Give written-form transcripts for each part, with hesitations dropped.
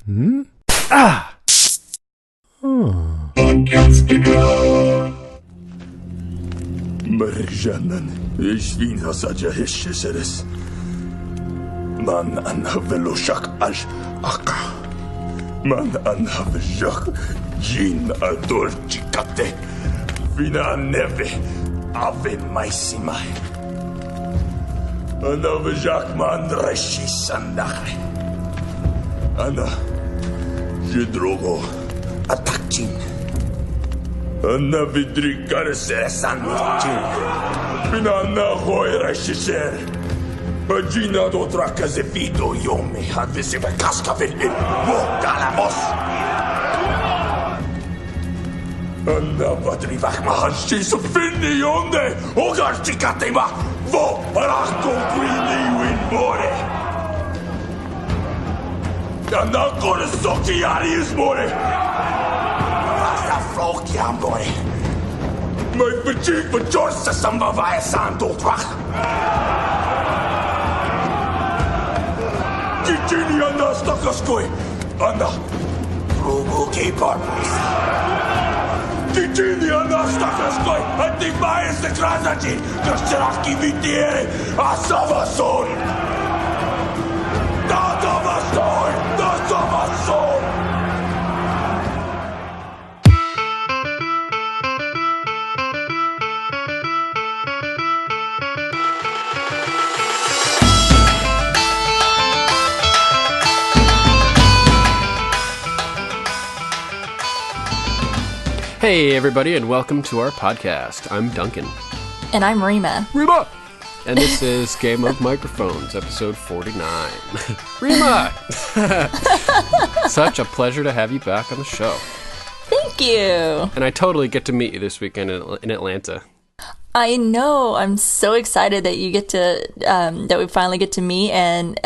Hmm? Ah! Marjanan, jeśli w zasadzie jeszcze seres. Man anhaveloshak aż aka. Man anhaveloshak jin adorchikate. Fina neve ave maisimai. Anhaveloshak man reshi sandakre. Ana Drogo atakchin. Ana vidrikare sandakchin. Fina na hoira shisher. Bagina do tracazevito yome advisiva cascavel in galamos. Anna vadrivach mahanshi su finni onde ogartikatema vo parako quini win more. Anna koresoki arius more. Vasa floki ambore. My fatigue for Jorsa samba via santo trach. Gini Anna stakaskoi. Anna Drogo keeper. Gini Anna stakaskoi. Anti bias the krasaji. Kascheraki vitiere. Asavason. Dadavason. Dadavason. Hey, everybody, and welcome to our podcast. I'm Duncan. And I'm Rima. Rima! And this is Game of Microphones, episode 49. Rima! Such a pleasure to have you back on the show. Thank you. And I totally get to meet you this weekend in Atlanta. I know. I'm so excited that you get to, that we finally get to meet. And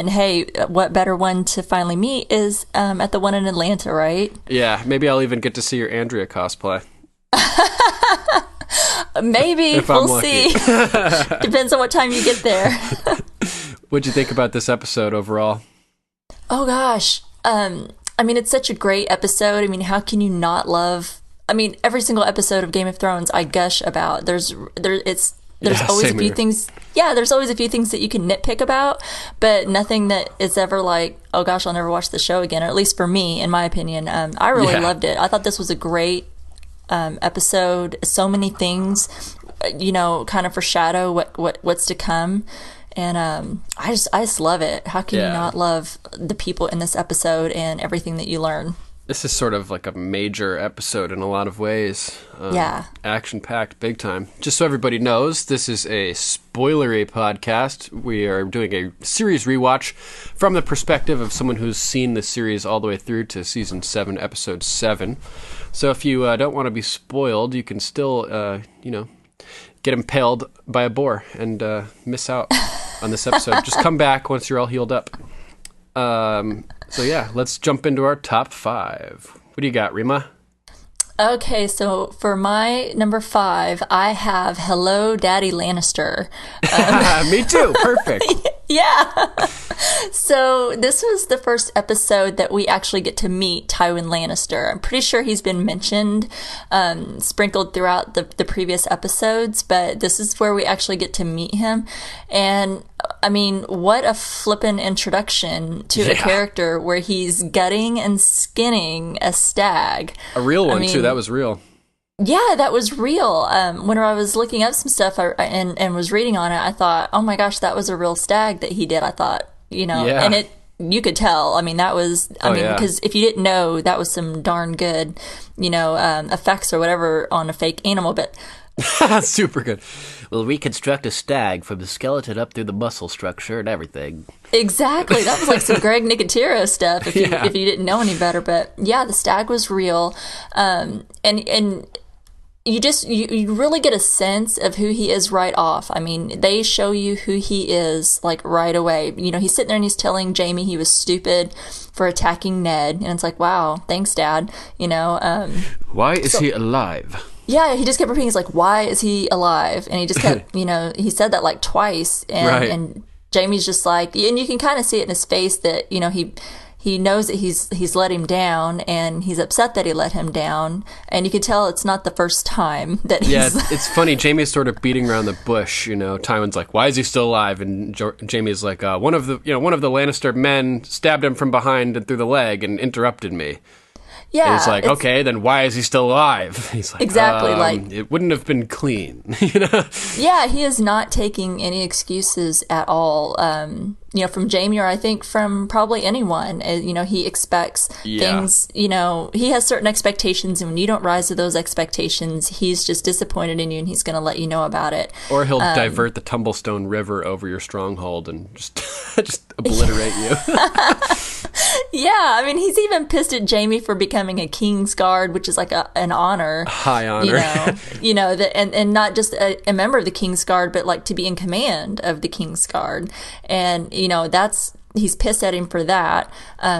hey, what better one to finally meet is at the one in Atlanta, right? Yeah, maybe I'll even get to see your Andrea cosplay. Maybe. We'll see. Depends on what time you get there. What'd you think about this episode overall? Oh, gosh. I mean, it's such a great episode. I mean, how can you not love... I mean, every single episode of Game of Thrones I gush about. There's always a few things. Yeah, there's always a few things that you can nitpick about, but nothing that is ever like, oh gosh, I'll never watch the show again. Or at least for me, in my opinion, I really loved it. I thought this was a great episode. So many things, kind of foreshadow what's to come, and I just love it. How can you not love the people in this episode and everything that you learn? This is sort of like a major episode in a lot of ways. Action-packed, big time. Just so everybody knows, this is a spoilery podcast. We are doing a series rewatch from the perspective of someone who's seen the series all the way through to season 7, episode 7. So if you don't want to be spoiled, you can still, get impaled by a boar and miss out on this episode. Just come back once you're all healed up. So yeah, let's jump into our top 5. What do you got, Rima? Okay, so for my number 5, I have Hello, Daddy Lannister. Me too. Perfect. Yeah. So this was the first episode that we actually get to meet Tywin Lannister. I'm pretty sure he's been mentioned, sprinkled throughout the previous episodes, but this is where we actually get to meet him. And I mean, what a flippin' introduction to a character where he's gutting and skinning a stag. A real one, too. That was real. Yeah, that was real. Whenever I was looking up some stuff and was reading on it, I thought, oh my gosh, that was a real stag that he did. I thought, and you could tell. I mean, that was, because if you didn't know, that was some darn good, effects or whatever on a fake animal, but... Super good. We'll reconstruct a stag from the skeleton up through the muscle structure and everything. Exactly. That was like some Greg Nicotero stuff if you didn't know any better. But yeah, the stag was real. And you really get a sense of who he is right off. I mean, they show you who he is like right away. He's sitting there and he's telling Jaime he was stupid for attacking Ned. And it's like, wow, thanks, Dad. Why is he alive? Yeah, he just kept repeating, he's like, why is he alive? And he just kept, he said that like twice. And Jaime's just like, and you can kind of see it in his face that, he knows that he's let him down, and he's upset that he let him down. And you can tell it's not the first time that he's... Yeah, it's funny. Jamie's sort of beating around the bush, Tywin's like, why is he still alive? And Jamie's like, one of the Lannister men stabbed him from behind and through the leg and interrupted me. Yeah. And it's like, okay, then why is he still alive? He's like, exactly, it wouldn't have been clean, Yeah, he is not taking any excuses at all. From Jamie, or I think from probably anyone. He expects things. He has certain expectations, and when you don't rise to those expectations, he's just disappointed in you, and he's going to let you know about it. Or he'll divert the Tumblestone River over your stronghold and just obliterate you. Yeah, he's even pissed at Jamie for becoming a King's Guard, which is like an honor. High honor. And not just a member of the King's Guard, but like to be in command of the King's Guard. And, he's pissed at him for that,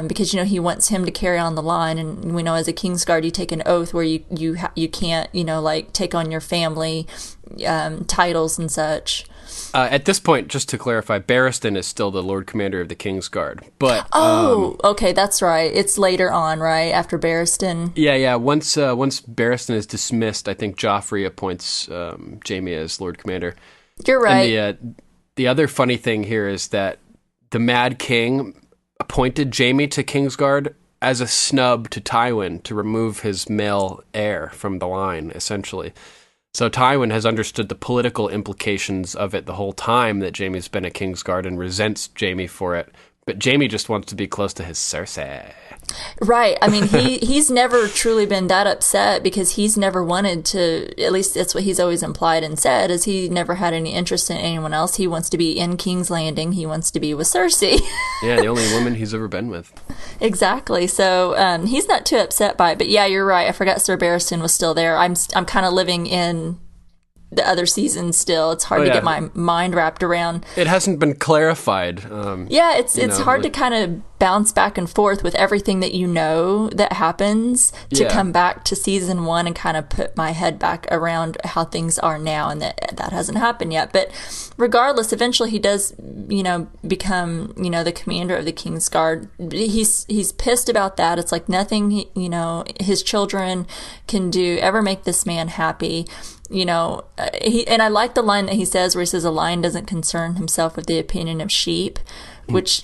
because, he wants him to carry on the line. And we know as a King's Guard, you take an oath where you can't, take on your family titles and such. At this point, just to clarify, Barristan is still the Lord Commander of the King's Guard. But okay, that's right. It's later on, right after Barristan. Yeah. Once Barristan is dismissed, I think Joffrey appoints Jaime as Lord Commander. You're right. And the other funny thing here is that the Mad King appointed Jaime to Kingsguard as a snub to Tywin to remove his male heir from the line, essentially. So Tywin has understood the political implications of it the whole time that Jaime's been a Kingsguard and resents Jaime for it. But Jaime just wants to be close to his Cersei. Right. He's never truly been that upset because he's never wanted to, at least that's what he's always implied and said, is he never had any interest in anyone else. He wants to be in King's Landing. He wants to be with Cersei. Yeah, the only woman he's ever been with. Exactly. So he's not too upset by it. But yeah, you're right. I forgot Sir Barristan was still there. I'm kind of living in the other seasons still. It's hard to get my mind wrapped around. It hasn't been clarified. It's hard to kind of bounce back and forth with everything that that happens to come back to season 1 and kind of put my head back around how things are now, and that hasn't happened yet. But regardless, eventually he does, become, the commander of the King's Guard. He's pissed about that. It's like nothing, his children can ever make this man happy. And I like the line that he says where he says a lion doesn't concern himself with the opinion of sheep, which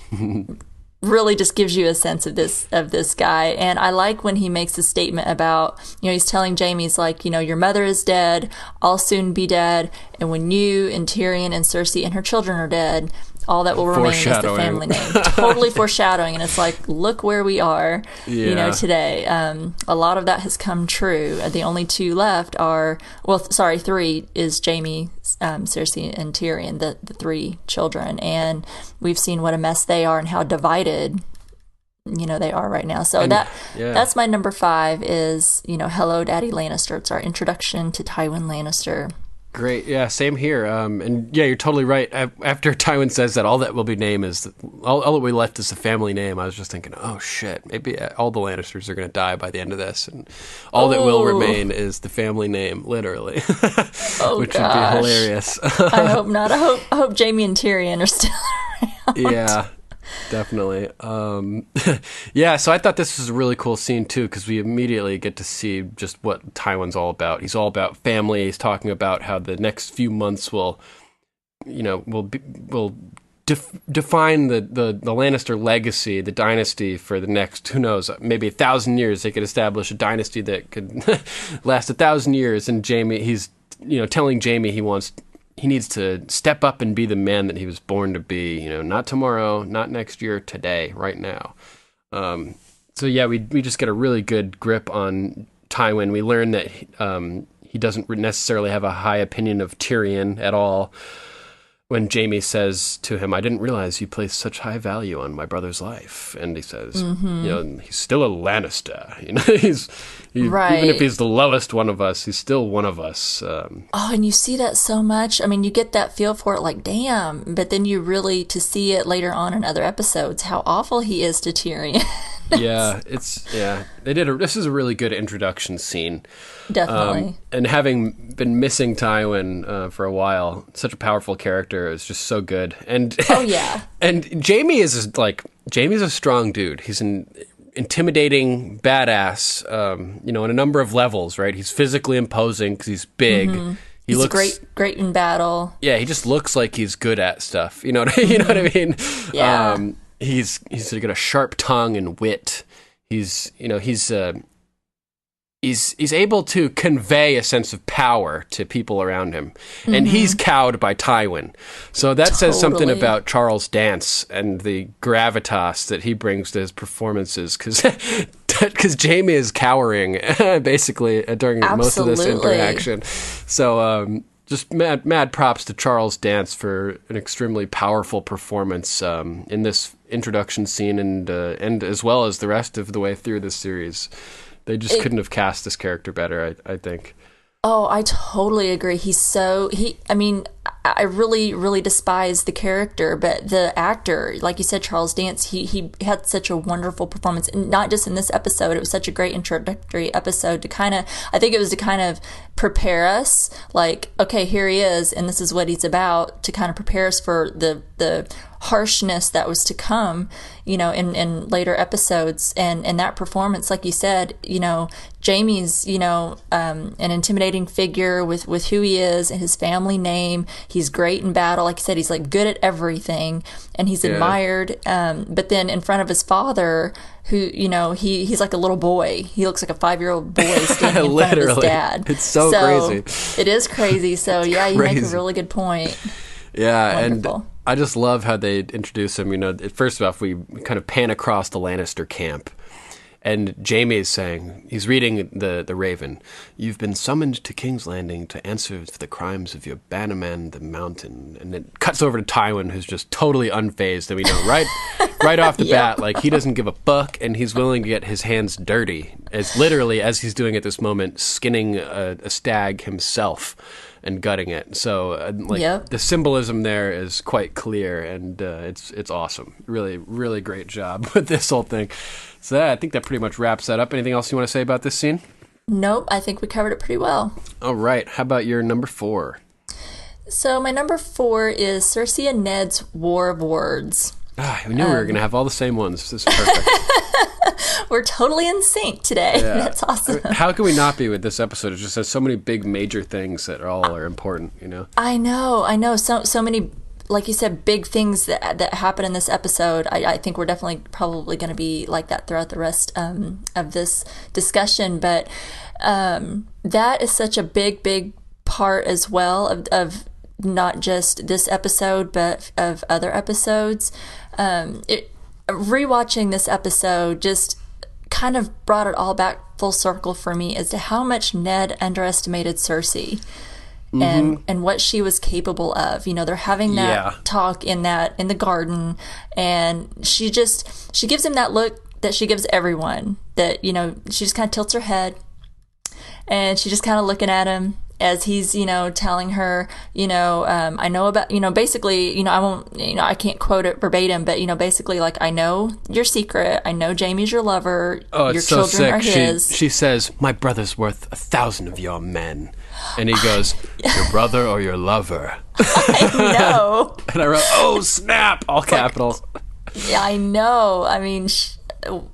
really just gives you a sense of this guy. And I like when he makes a statement about, he's telling Jaime, he's like, your mother is dead, I'll soon be dead, and when you and Tyrion and Cersei and her children are dead, all that will remain is the family name. Totally foreshadowing. And it's like, look where we are, today. A lot of that has come true. The only 2 left are, 3 is Jaime, Cersei, and Tyrion, the 3 children. And we've seen what a mess they are and how divided, they are right now. So that's my number 5 is, Hello, Daddy Lannister. It's our introduction to Tywin Lannister. Great. Yeah, same here. And yeah, you're totally right. After Tywin says that all that will be named is, all that we left is the family name, I was just thinking, oh shit, maybe all the Lannisters are going to die by the end of this. And all that will remain is the family name, literally. Which would be hilarious. I hope not. I hope Jaime and Tyrion are still around. Yeah. Definitely. So I thought this was a really cool scene too, because we immediately get to see just what Tywin's all about. He's all about family. He's talking about how the next few months will define the Lannister legacy, the dynasty for the next, who knows, maybe 1,000 years. They could establish a dynasty that could last 1,000 years. And Jaime, he's telling Jaime he needs to step up and be the man that he was born to be, not tomorrow, not next year, today, right now. We just get a really good grip on Tywin. We learn that he doesn't necessarily have a high opinion of Tyrion at all. When Jaime says to him, I didn't realize you placed such high value on my brother's life. And he says, he's still a Lannister. He's right. Even if he's the lowest one of us, he's still one of us. And you see that so much. you get that feel for it like, damn. But then you really, to see it later on in other episodes, how awful he is to Tyrion. This is a really good introduction scene. Definitely. And having been missing Tywin for a while, such a powerful character, is just so good. And oh yeah. And Jaime is like Jaime's a strong dude. He's an intimidating badass, in a number of levels, right? He's physically imposing because he's big. Mm-hmm. He's great in battle. Yeah, he just looks like he's good at stuff. You know what I mean? Yeah. He's got a sharp tongue and wit. He's able to convey a sense of power to people around him. And he's cowed by Tywin. So that says something about Charles Dance and the gravitas that he brings to his performances, because Jaime is cowering basically during most of this interaction. So just mad props to Charles Dance for an extremely powerful performance in this introduction scene and as well as the rest of the way through this series. They just couldn't have cast this character better, I think. Oh, I totally agree. I really, really despise the character, but the actor, like you said, Charles Dance, he had such a wonderful performance, and not just in this episode. It was such a great introductory episode to kind of prepare us, like, okay, here he is, and this is what he's about, to kind of prepare us for the harshness that was to come, in later episodes. And that performance, like you said, Jaime's, an intimidating figure with who he is and his family name. He's great in battle. Like you said, he's like good at everything, and he's admired. But then in front of his father, who, he's like a little boy. He looks like a 5-year-old boy standing in front of his dad. It's so crazy. It is crazy. So yeah, you make a really good point. Yeah. Wonderful. And I just love how they introduce him. First off, we kind of pan across the Lannister camp. And Jaime is saying, he's reading the Raven, "You've been summoned to King's Landing to answer for the crimes of your bannerman, the Mountain." And it cuts over to Tywin, who's just totally unfazed. And we know right off the bat, like, he doesn't give a fuck, and he's willing to get his hands dirty, as he's doing at this moment, skinning a stag himself and gutting it. So the symbolism there is quite clear, and it's awesome. Really, really great job with this whole thing. So I think that pretty much wraps that up. Anything else you want to say about this scene? Nope, I think we covered it pretty well. All right, how about your number 4? So my number 4 is Cersei and Ned's War of Words. We knew we were going to have all the same ones. This is perfect. We're totally in sync today. Yeah. That's awesome. How can we not be with this episode? It just has so many big major things that are important, I know. So many, like you said, big things that happen in this episode. I think we're definitely probably going to be like that throughout the rest of this discussion. But that is such a big part as well of not just this episode, but of other episodes. Rewatching this episode just kind of brought it all back full circle for me as to how much Ned underestimated Cersei. And what she was capable of. They're having that talk in the garden, and she gives him that look that she gives everyone, that, she just kind of tilts her head, and she's just kind of looking at him as he's, telling her, I know about, basically, I won't, I can't quote it verbatim, but, basically, like, I know your secret. I know Jaime's your lover. Oh, your it's so children sick. Are his. She says, "My brother's worth 1,000 of your men." And he goes, "Your brother or your lover?" I know. And I wrote, "Oh, snap!" All capitals. Yeah, I know. I mean,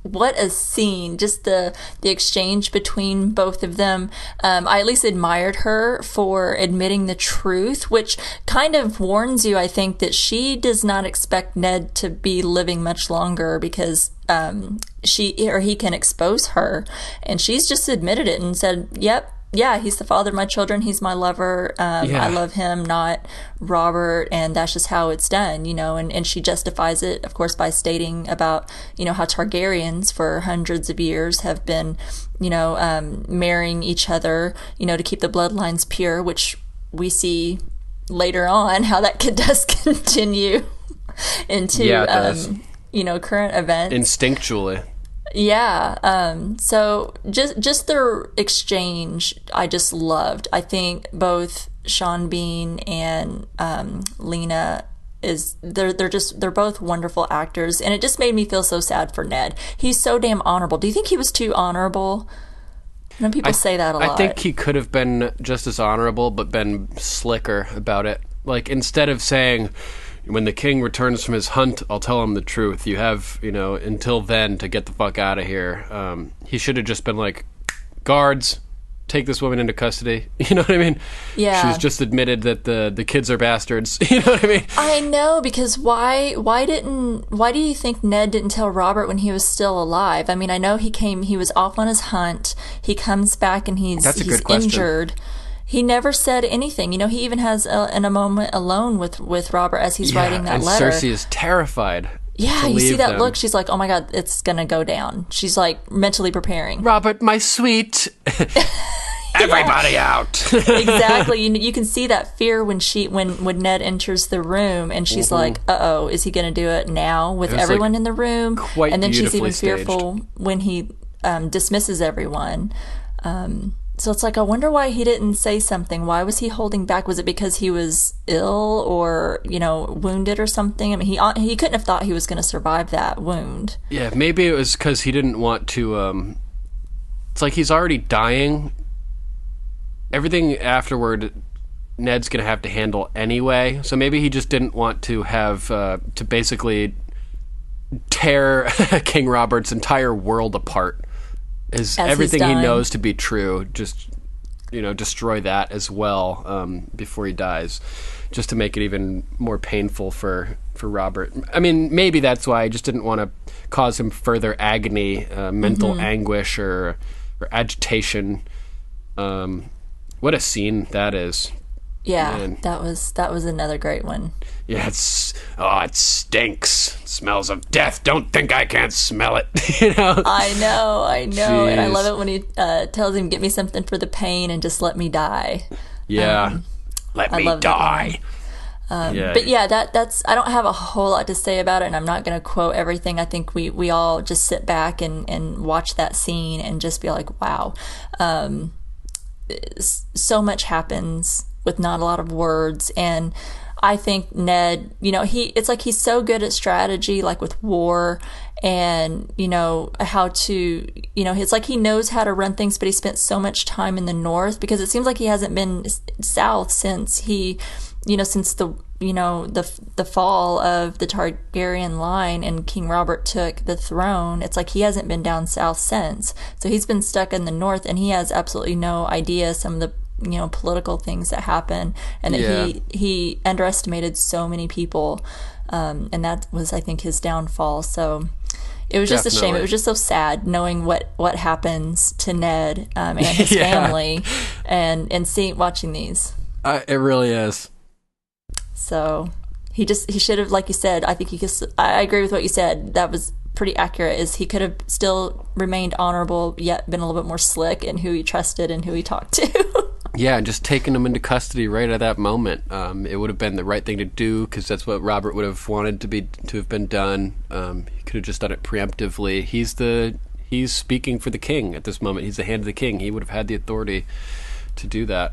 what a scene. Just the exchange between both of them. I at least admired her for admitting the truth, which kind of warns you, I think, that she does not expect Ned to be living much longer, because he can expose her. And she's just admitted it and said, "Yep. Yeah, he's the father of my children. He's my lover. I love him, not Robert." And that's just how it's done, and she justifies it, of course, by stating about, how Targaryens for hundreds of years have been, marrying each other, to keep the bloodlines pure, which we see later on how that does continue into, current events. Instinctually. Yeah. So just their exchange, I just loved. I think both Sean Bean and Lena they're both wonderful actors, and it just made me feel so sad for Ned. He's so damn honorable. Do you think he was too honorable? I know people say that a lot. I think he could have been just as honorable, but been slicker about it. Like, instead of saying, when the king returns from his hunt, I'll tell him the truth. You have, until then to get the fuck out of here. He should have just been like, guards, take this woman into custody. You know what I mean? Yeah. She's just admitted that the kids are bastards. You know what I mean? I know, because why do you think Ned didn't tell Robert when he was still alive? I mean, I know he was off on his hunt. He comes back and he's injured. He never said anything. He even has a moment alone with Robert as he's writing that letter. And Cersei is terrified. Yeah, you see that look. She's like, oh my God, it's going to go down. She's like mentally preparing. Robert, my sweet. Everybody out. Exactly. You can see that fear when Ned enters the room, and she's like, uh-oh, is he going to do it now with everyone in the room? And then she's even fearful when he dismisses everyone. So it's like, I wonder why he didn't say something. Why was he holding back? Was it because he was ill or, wounded or something? I mean, he couldn't have thought he was going to survive that wound. Yeah, maybe it was because he didn't want to... it's like he's already dying. Everything afterward, Ned's going to have to handle anyway. So maybe he just didn't want to have... to basically tear King Robert's entire world apart. Everything he knows to be true, just destroy that as well before he dies, just to make it even more painful for Robert. I mean, maybe that's why I just didn't want to cause him further agony, mental anguish or agitation. What a scene that is! Yeah, man. That was another great one. Yeah, it stinks. It smells of death. Don't think I can't smell it. I know. Jeez. And I love it when he tells him, get me something for the pain and just let me die. Yeah. Let me die. But yeah, that's, I don't have a whole lot to say about it, and I'm not going to quote everything. I think we all just sit back and watch that scene and just be like, wow. So much happens with not a lot of words, and I think Ned, it's like he's so good at strategy, like with war, and how to, it's like he knows how to run things, but he spent so much time in the north, because it seems like he hasn't been south since since the fall of the Targaryen line and King Robert took the throne. It's like he hasn't been down south since, so he's been stuck in the north, and he has absolutely no idea some of the political things that happen, and that he underestimated so many people, and that was, I think, his downfall. So it was just a shame. It was just so sad knowing what happens to Ned and his family, and watching these. It really is. So he should have, like you said, I think I agree with what you said. That was pretty accurate. Is he could have still remained honorable, yet been a little bit more slick in who he trusted and who he talked to. Yeah, and just taking him into custody right at that moment. It would have been the right thing to do, because that's what Robert would have wanted to have been done. He could have just done it preemptively. He's speaking for the king at this moment. He's the hand of the king. He would have had the authority to do that.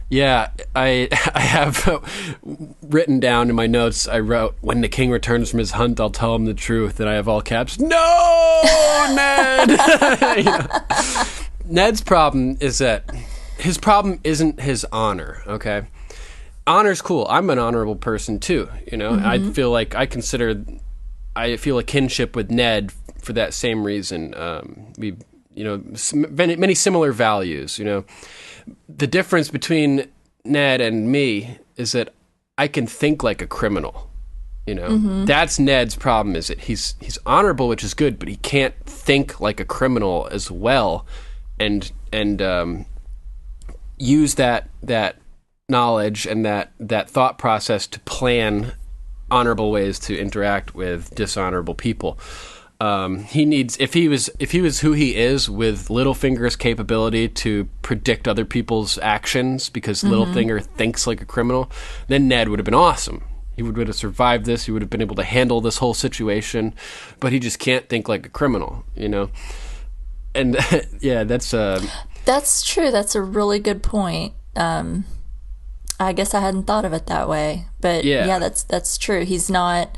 Yeah, I have written down in my notes, I wrote, when the king returns from his hunt, I'll tell him the truth. And I have all caps, no, Ned! Ned's problem is that his problem isn't his honor, okay? Honor's cool. I'm an honorable person too, I feel like I feel a kinship with Ned for that same reason. We, many similar values, The difference between Ned and me is that I can think like a criminal, That's Ned's problem, is that he's honorable, which is good, but he can't think like a criminal as well, and use that knowledge and that thought process to plan honorable ways to interact with dishonorable people. He needs, if he was who he is, with Littlefinger's capability to predict other people's actions, because Littlefinger thinks like a criminal, then Ned would have been awesome. He would have survived this. He would have been able to handle this whole situation, but he just can't think like a criminal, And yeah, that's true. That's a really good point. I guess I hadn't thought of it that way, but yeah, that's true. He's not.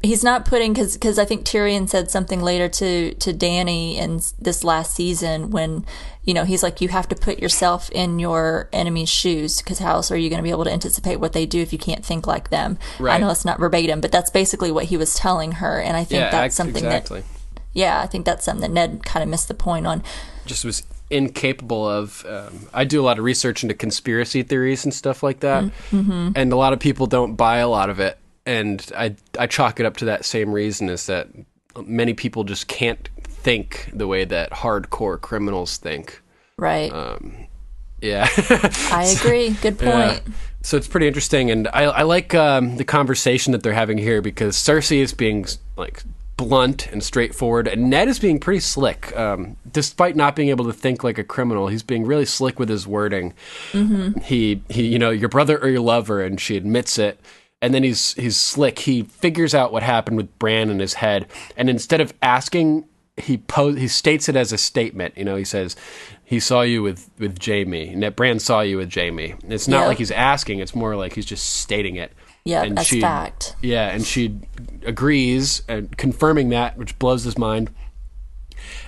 he's not putting, because I think Tyrion said something later to Dany in this last season when, you know, he's like, you have to put yourself in your enemy's shoes, because how else are you going to be able to anticipate what they do if you can't think like them? Right. I know it's not verbatim, but that's basically what he was telling her, and I think that's something exactly. I think that's something that Ned kind of missed the point on. Just was incapable of. I do a lot of research into conspiracy theories and stuff like that, mm-hmm. and a lot of people don't buy a lot of it. And I chalk it up to that same reason, is that many people just can't think the way that hardcore criminals think. Right. Yeah. I agree. Good point. Yeah. So it's pretty interesting. And I like the conversation that they're having here, because Cersei is being like blunt and straightforward, and Ned is being pretty slick. Despite not being able to think like a criminal, he's being really slick with his wording. Mm-hmm. He you know, your brother or your lover, and she admits it. And then he's slick. He figures out what happened with Bran in his head, and instead of asking, he states it as a statement. You know, he says he saw you with Jaime, and that Bran saw you with Jaime. It's not like he's asking; it's more like he's just stating it. Yeah, that's fact. Yeah, and she agrees, and confirming that, which blows his mind.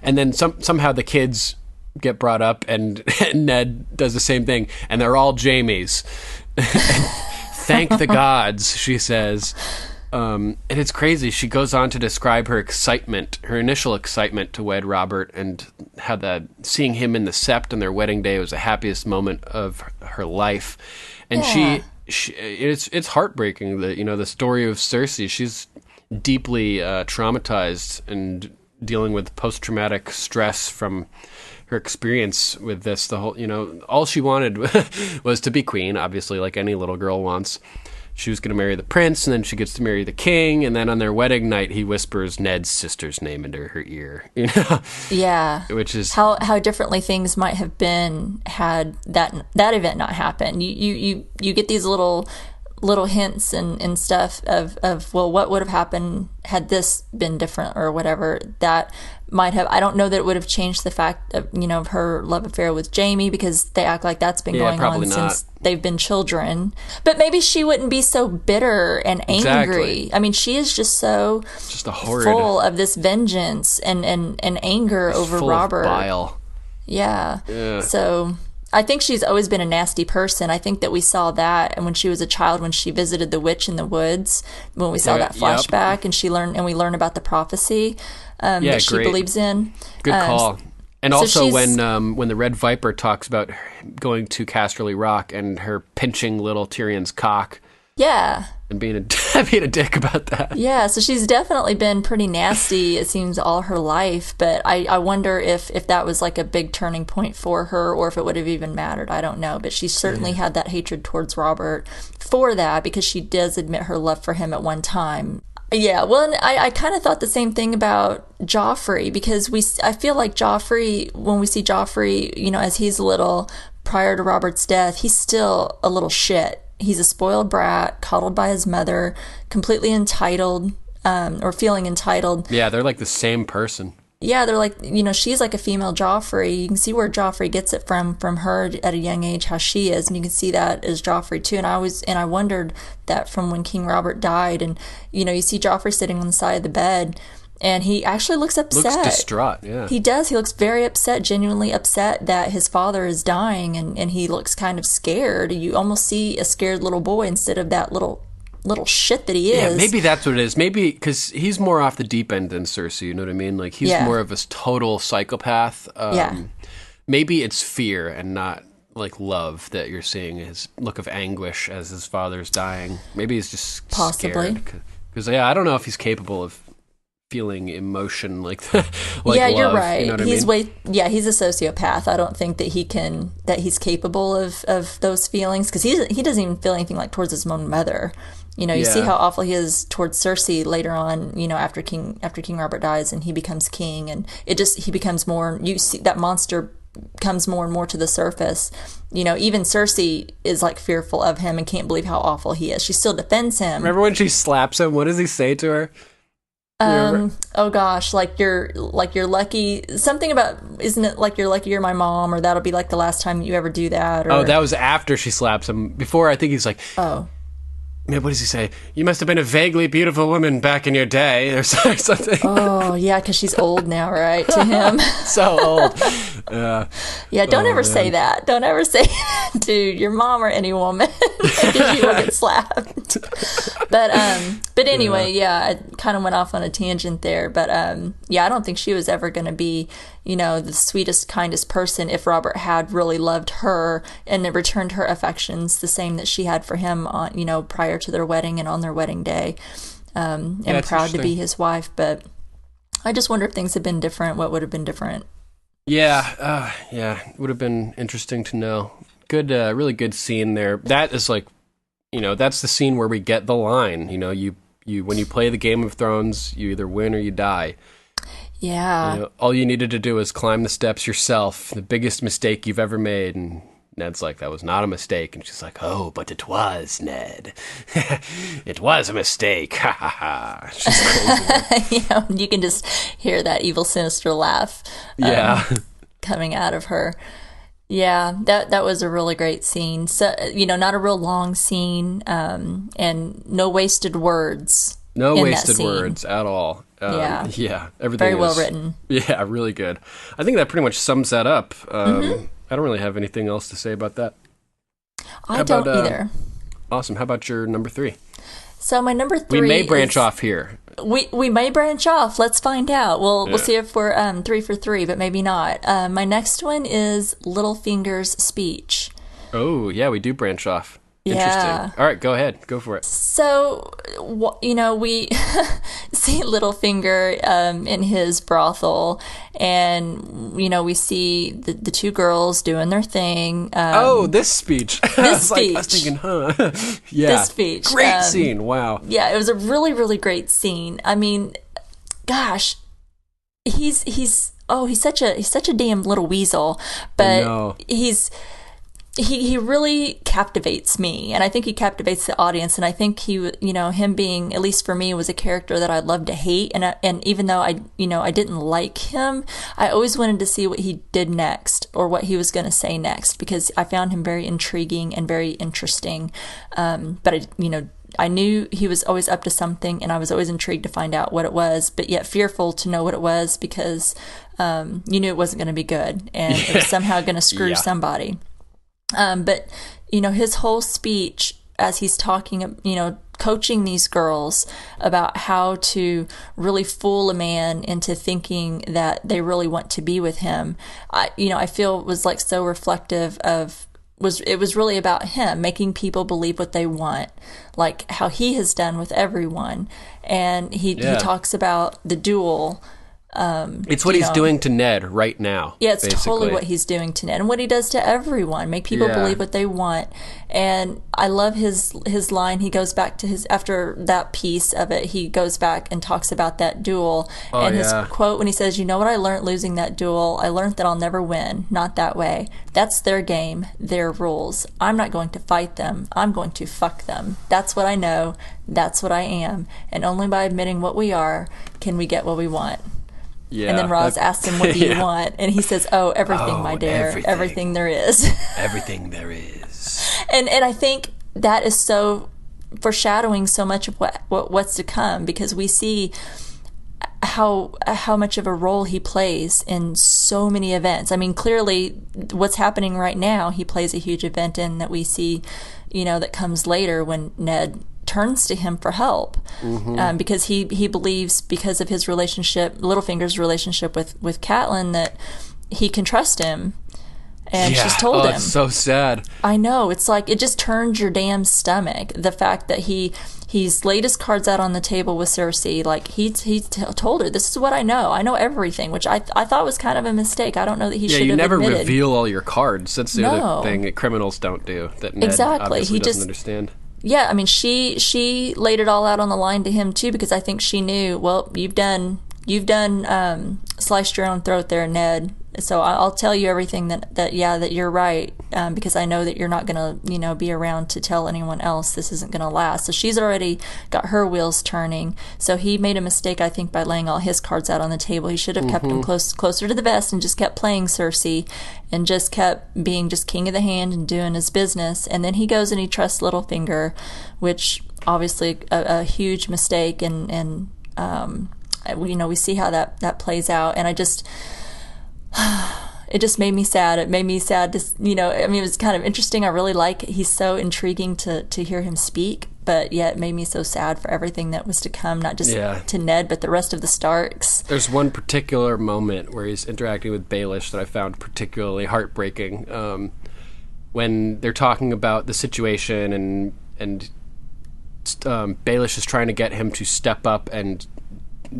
And then somehow the kids get brought up, and Ned does the same thing, and they're all Jaimes. Thank the gods, she says. And it's crazy. She goes on to describe her excitement, her initial excitement to wed Robert, and how seeing him in the Sept on their wedding day was the happiest moment of her life. And it's heartbreaking, the story of Cersei. She's deeply traumatized and dealing with post-traumatic stress from her experience with this. The whole, all she wanted was to be queen, obviously, like any little girl wants. She was going to marry the prince, and then she gets to marry the king, and then on their wedding night, he whispers Ned's sister's name into her ear. Yeah. Which is how differently things might have been had that event not happened. You get these little hints and stuff of well, what would have happened had this been different or whatever. That might have, I don't know that it would have changed the fact of, of her love affair with Jaime, because they act like that's been going on since they've been children. But maybe she wouldn't be so bitter and angry. Exactly. I mean, she is just a horrid, full of this vengeance and anger over full Robert. Of bile. Yeah. So I think she's always been a nasty person. I think that we saw that, and when she was a child, when she visited the witch in the woods, when we saw that flashback, and we learn about the prophecy that she believes in. Good call. And also when the Red Viper talks about going to Casterly Rock and her pinching little Tyrion's cock. Yeah. And being a dick about that. Yeah, so she's definitely been pretty nasty, it seems, all her life. But I wonder if that was like a big turning point for her, or if it would have even mattered. I don't know. But she certainly had that hatred towards Robert for that, because she does admit her love for him at one time. Yeah, well, and I kind of thought the same thing about Joffrey, because I feel like Joffrey, when we see Joffrey, as he's little, prior to Robert's death, he's still a little shit. He's a spoiled brat, coddled by his mother, completely entitled, or feeling entitled. Yeah, they're like the same person. Yeah, they're like, she's like a female Joffrey. You can see where Joffrey gets it from her at a young age, how she is, and you can see that as Joffrey too. And I wondered that from when King Robert died, and you see Joffrey sitting on the side of the bed, and he actually looks upset. Looks distraught, yeah. He does. He looks very upset, genuinely upset that his father is dying, and he looks kind of scared. You almost see a scared little boy instead of that little shit that he is. Yeah, maybe that's what it is. Maybe because he's more off the deep end than Cersei, you know what I mean? Like, he's more of a total psychopath. Maybe it's fear and not, like, love that you're seeing, his look of anguish as his father's dying. Maybe he's just possibly scared. Because, I don't know if he's capable of feeling emotion like that. Like yeah, love, you're right. You know what I mean? He's a sociopath. I don't think that he's capable of those feelings, because he doesn't even feel anything like towards his own mother. You see how awful he is towards Cersei later on, after King Robert dies and he becomes king, and he becomes more, you see that monster comes more and more to the surface. Even Cersei is like fearful of him and can't believe how awful he is. She still defends him. Remember when she slaps him? What does he say to her? Oh gosh, like you're lucky, something about, isn't it like you're lucky you're my mom, or that'll be like the last time you ever do that, or... Oh, that was after she slaps him. Before, I think he's like, what does he say? You must have been a vaguely beautiful woman back in your day, or something. Oh, yeah, because she's old now, right, to him. So old. Yeah, don't ever say that. Don't ever say that to your mom or any woman, because you will get slapped. But anyway, I kind of went off on a tangent there. But I don't think she was ever going to be, the sweetest, kindest person if Robert had really loved her and returned her affections the same that she had for him on, prior to their wedding and on their wedding day. And proud to be his wife. But I just wonder if things had been different, what would have been different. Yeah, would have been interesting to know. Good, really good scene there. That is like, that's the scene where we get the line. You when you play the Game of Thrones, you either win or you die. Yeah. All you needed to do was climb the steps yourself. The biggest mistake you've ever made. And Ned's like, that was not a mistake. And she's like, oh, but it was, Ned. It was a mistake. Ha ha ha. She's crazy. You can just hear that evil, sinister laugh. Coming out of her. Yeah, that was a really great scene. So, not a real long scene, and no wasted words. No wasted words at all. Yeah, everything very well written. Yeah, really good. I think that pretty much sums that up. I don't really have anything else to say about that. I don't either. Awesome. How about your number 3? So my number 3 we may branch off here. We may branch off. Let's find out. We'll see if we're 3 for 3, but maybe not. My next one is Littlefinger's speech. Oh, yeah, we do branch off. Interesting. Yeah. All right, go ahead. Go for it. So, we see Littlefinger in his brothel, and, we see the 2 girls doing their thing. This speech. This speech. I was thinking, yeah. This speech. Great scene. Wow. Yeah, it was a really, really great scene. I mean, gosh, he's such a damn little weasel, but he really captivates me, and I think he captivates the audience, and I think him being, at least for me, was a character that I'd love to hate, and even though I didn't like him, I always wanted to see what he did next, or what he was going to say next, because I found him very intriguing and very interesting, but I knew he was always up to something, and I was always intrigued to find out what it was, but yet fearful to know what it was, because you knew it wasn't going to be good, and it was somehow going to screw somebody. But, his whole speech as he's talking, coaching these girls about how to really fool a man into thinking that they really want to be with him, I feel was like so reflective of, it was really about him making people believe what they want, like how he has done with everyone. And he talks about the duel. It's what he's doing to Ned right now. Yeah, it's basically totally what he's doing to Ned, and what he does to everyone, make people believe what they want. And I love his line. He goes back to after that piece of it, he goes back and talks about that duel. And his quote when he says, "You know what I learned losing that duel? I learned that I'll never win. Not that way. That's their game, their rules. I'm not going to fight them. I'm going to fuck them. That's what I know. That's what I am. And only by admitting what we are can we get what we want." Yeah, and then Roz asked him, what do you want? And he says, everything, my dear. Everything there is. Everything there is. And I think that is so foreshadowing so much of what's to come, because we see how much of a role he plays in so many events. I mean, clearly what's happening right now, he plays a huge event in, that we see, that comes later when Ned turns to him for help, because he believes, because of his relationship, Littlefinger's relationship with Catelyn, that he can trust him. And she's told him. It's so sad. I know. It's like, it just turns your damn stomach. The fact that he's laid his cards out on the table with Cersei. Like, he told her, this is what I know. I know everything, which I thought was kind of a mistake. I don't know that he should have admitted. Yeah, you never reveal all your cards. That's the other thing that criminals don't do, that Ned obviously doesn't understand. Yeah, I mean, she laid it all out on the line to him too, because I think she knew, well, you've done sliced your own throat there, Ned. So I'll tell you everything that you're right, because I know that you're not going to, be around to tell anyone else. This isn't going to last. So she's already got her wheels turning. So he made a mistake, I think, by laying all his cards out on the table. He should have kept them closer to the vest and just kept playing Cersei and just kept being just king of the hand and doing his business. And then he goes and he trusts Littlefinger, which obviously a huge mistake. And we see how that plays out. And it just made me sad. It made me sad to, it was kind of interesting. I really like it. He's so intriguing to hear him speak, but yet it made me so sad for everything that was to come, not just to Ned, but the rest of the Starks. There's one particular moment where he's interacting with Baelish that I found particularly heartbreaking. When they're talking about the situation and Baelish is trying to get him to step up and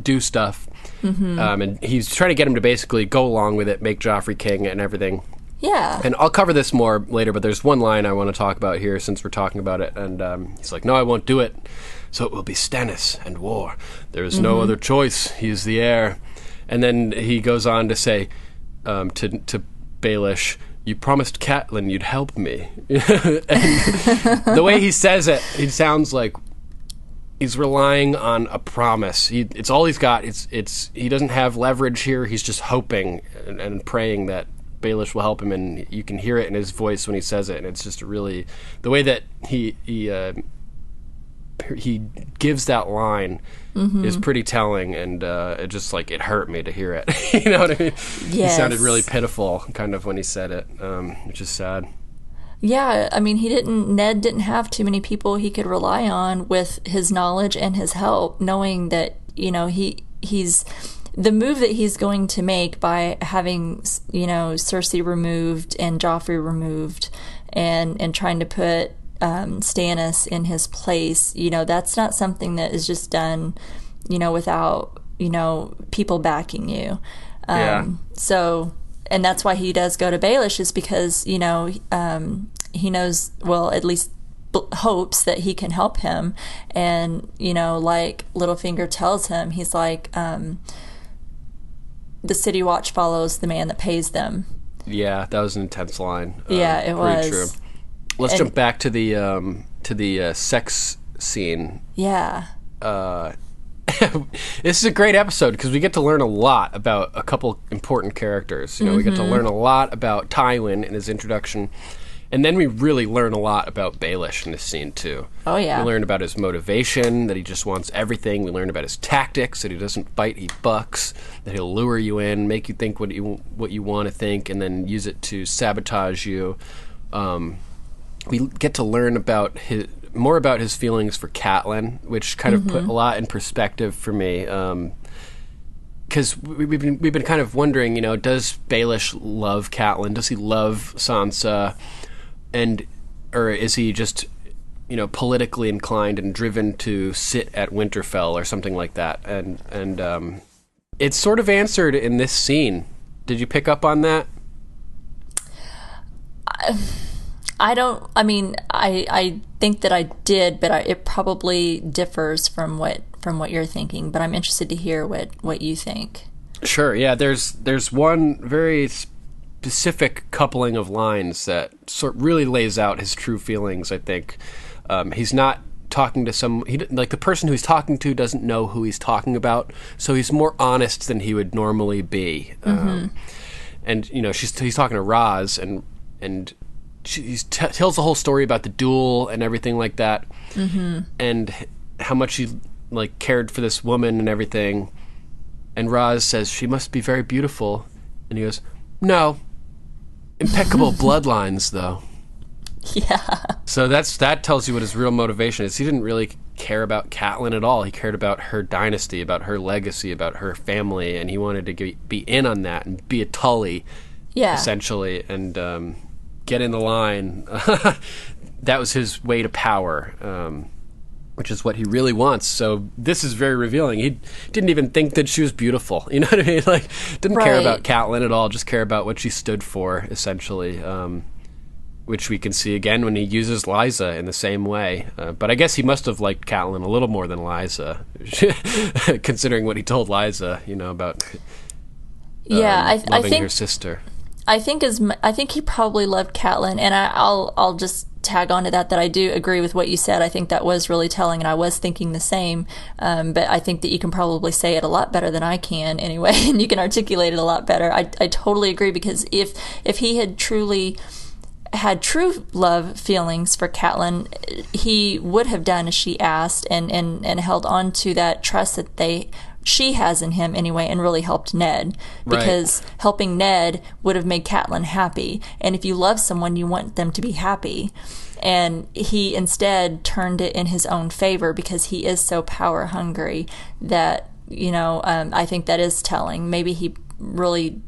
do stuff. And he's trying to get him to basically go along with it, make Joffrey king and everything. Yeah. And I'll cover this more later, but there's one line I want to talk about here since we're talking about it. And he's like, no, I won't do it. So it will be Stannis and war. There is no other choice. He is the heir. And then he goes on to say to Baelish, you promised Catelyn you'd help me. And the way he says it, it sounds like he's relying on a promise. It's all he's got. He doesn't have leverage here. He's just hoping and praying that Baelish will help him, and you can hear it in his voice when he says it. And it's just really the way that he gives that line is pretty telling, and it just it hurt me to hear it. You know what I mean? Yes. He sounded really pitiful, kind of when he said it, which is sad. Yeah, I mean, Ned didn't have too many people he could rely on with his knowledge and his help, knowing that, he's the move that he's going to make by having, Cersei removed and Joffrey removed and trying to put Stannis in his place, that's not something that is just done, without, people backing you. So... And that's why he does go to Baelish, is because, he knows, well, at least hopes that he can help him. And, like Littlefinger tells him, he's like, the City Watch follows the man that pays them. Yeah, that was an intense line. Yeah, it was. True. Let's jump back to the sex scene. Yeah. This is a great episode because we get to learn a lot about a couple important characters. We get to learn a lot about Tywin in his introduction, and then we really learn a lot about Baelish in this scene too. Oh yeah. We learn about his motivation, that he just wants everything. We learn about his tactics, that he doesn't fight, he bucks, that he'll lure you in, make you think what you want to think, and then use it to sabotage you. We get to learn about more about his feelings for Catelyn, which kind of put a lot in perspective for me. Because we've been kind of wondering, does Baelish love Catelyn? Does he love Sansa? Or is he just, politically inclined and driven to sit at Winterfell or something like that? And it's sort of answered in this scene. Did you pick up on that? I think that I did, but it probably differs from what you're thinking. But I'm interested to hear what you think. Sure. Yeah. There's one very specific coupling of lines that really lays out his true feelings. I think he's not talking to the person who he's talking to doesn't know who he's talking about, so he's more honest than he would normally be. And he's talking to Raz and. He tells the whole story about the duel and everything like that, and how much he cared for this woman and everything. And Raz says she must be very beautiful, and he goes, "No, impeccable bloodlines, though." Yeah. So that tells you what his real motivation is. He didn't really care about Catelyn at all. He cared about her dynasty, about her legacy, about her family, and he wanted to be in on that and be a Tully, essentially, and. Get in the line. That was his way to power, which is what he really wants. So this is very revealing. He didn't even think that she was beautiful. You know what I mean? Didn't care about Catelyn at all. Just care about what she stood for, essentially. Which we can see again when he uses Lysa in the same way. But I guess he must have liked Catelyn a little more than Lysa, considering what he told Lysa, about. loving her sister. I think he probably loved Catelyn, and I'll just tag on to that I do agree with what you said. I think that was really telling, and I was thinking the same. But I think that you can probably say it a lot better than I can anyway, and you can articulate it a lot better. I totally agree, because if he had truly had true love feelings for Catelyn, he would have done as she asked and held on to that trust that she has in him anyway, and really helped Ned, because helping Ned would have made Catelyn happy. And if you love someone, you want them to be happy. And he instead turned it in his own favor, because he is so power hungry that, I think that is telling. Maybe he really,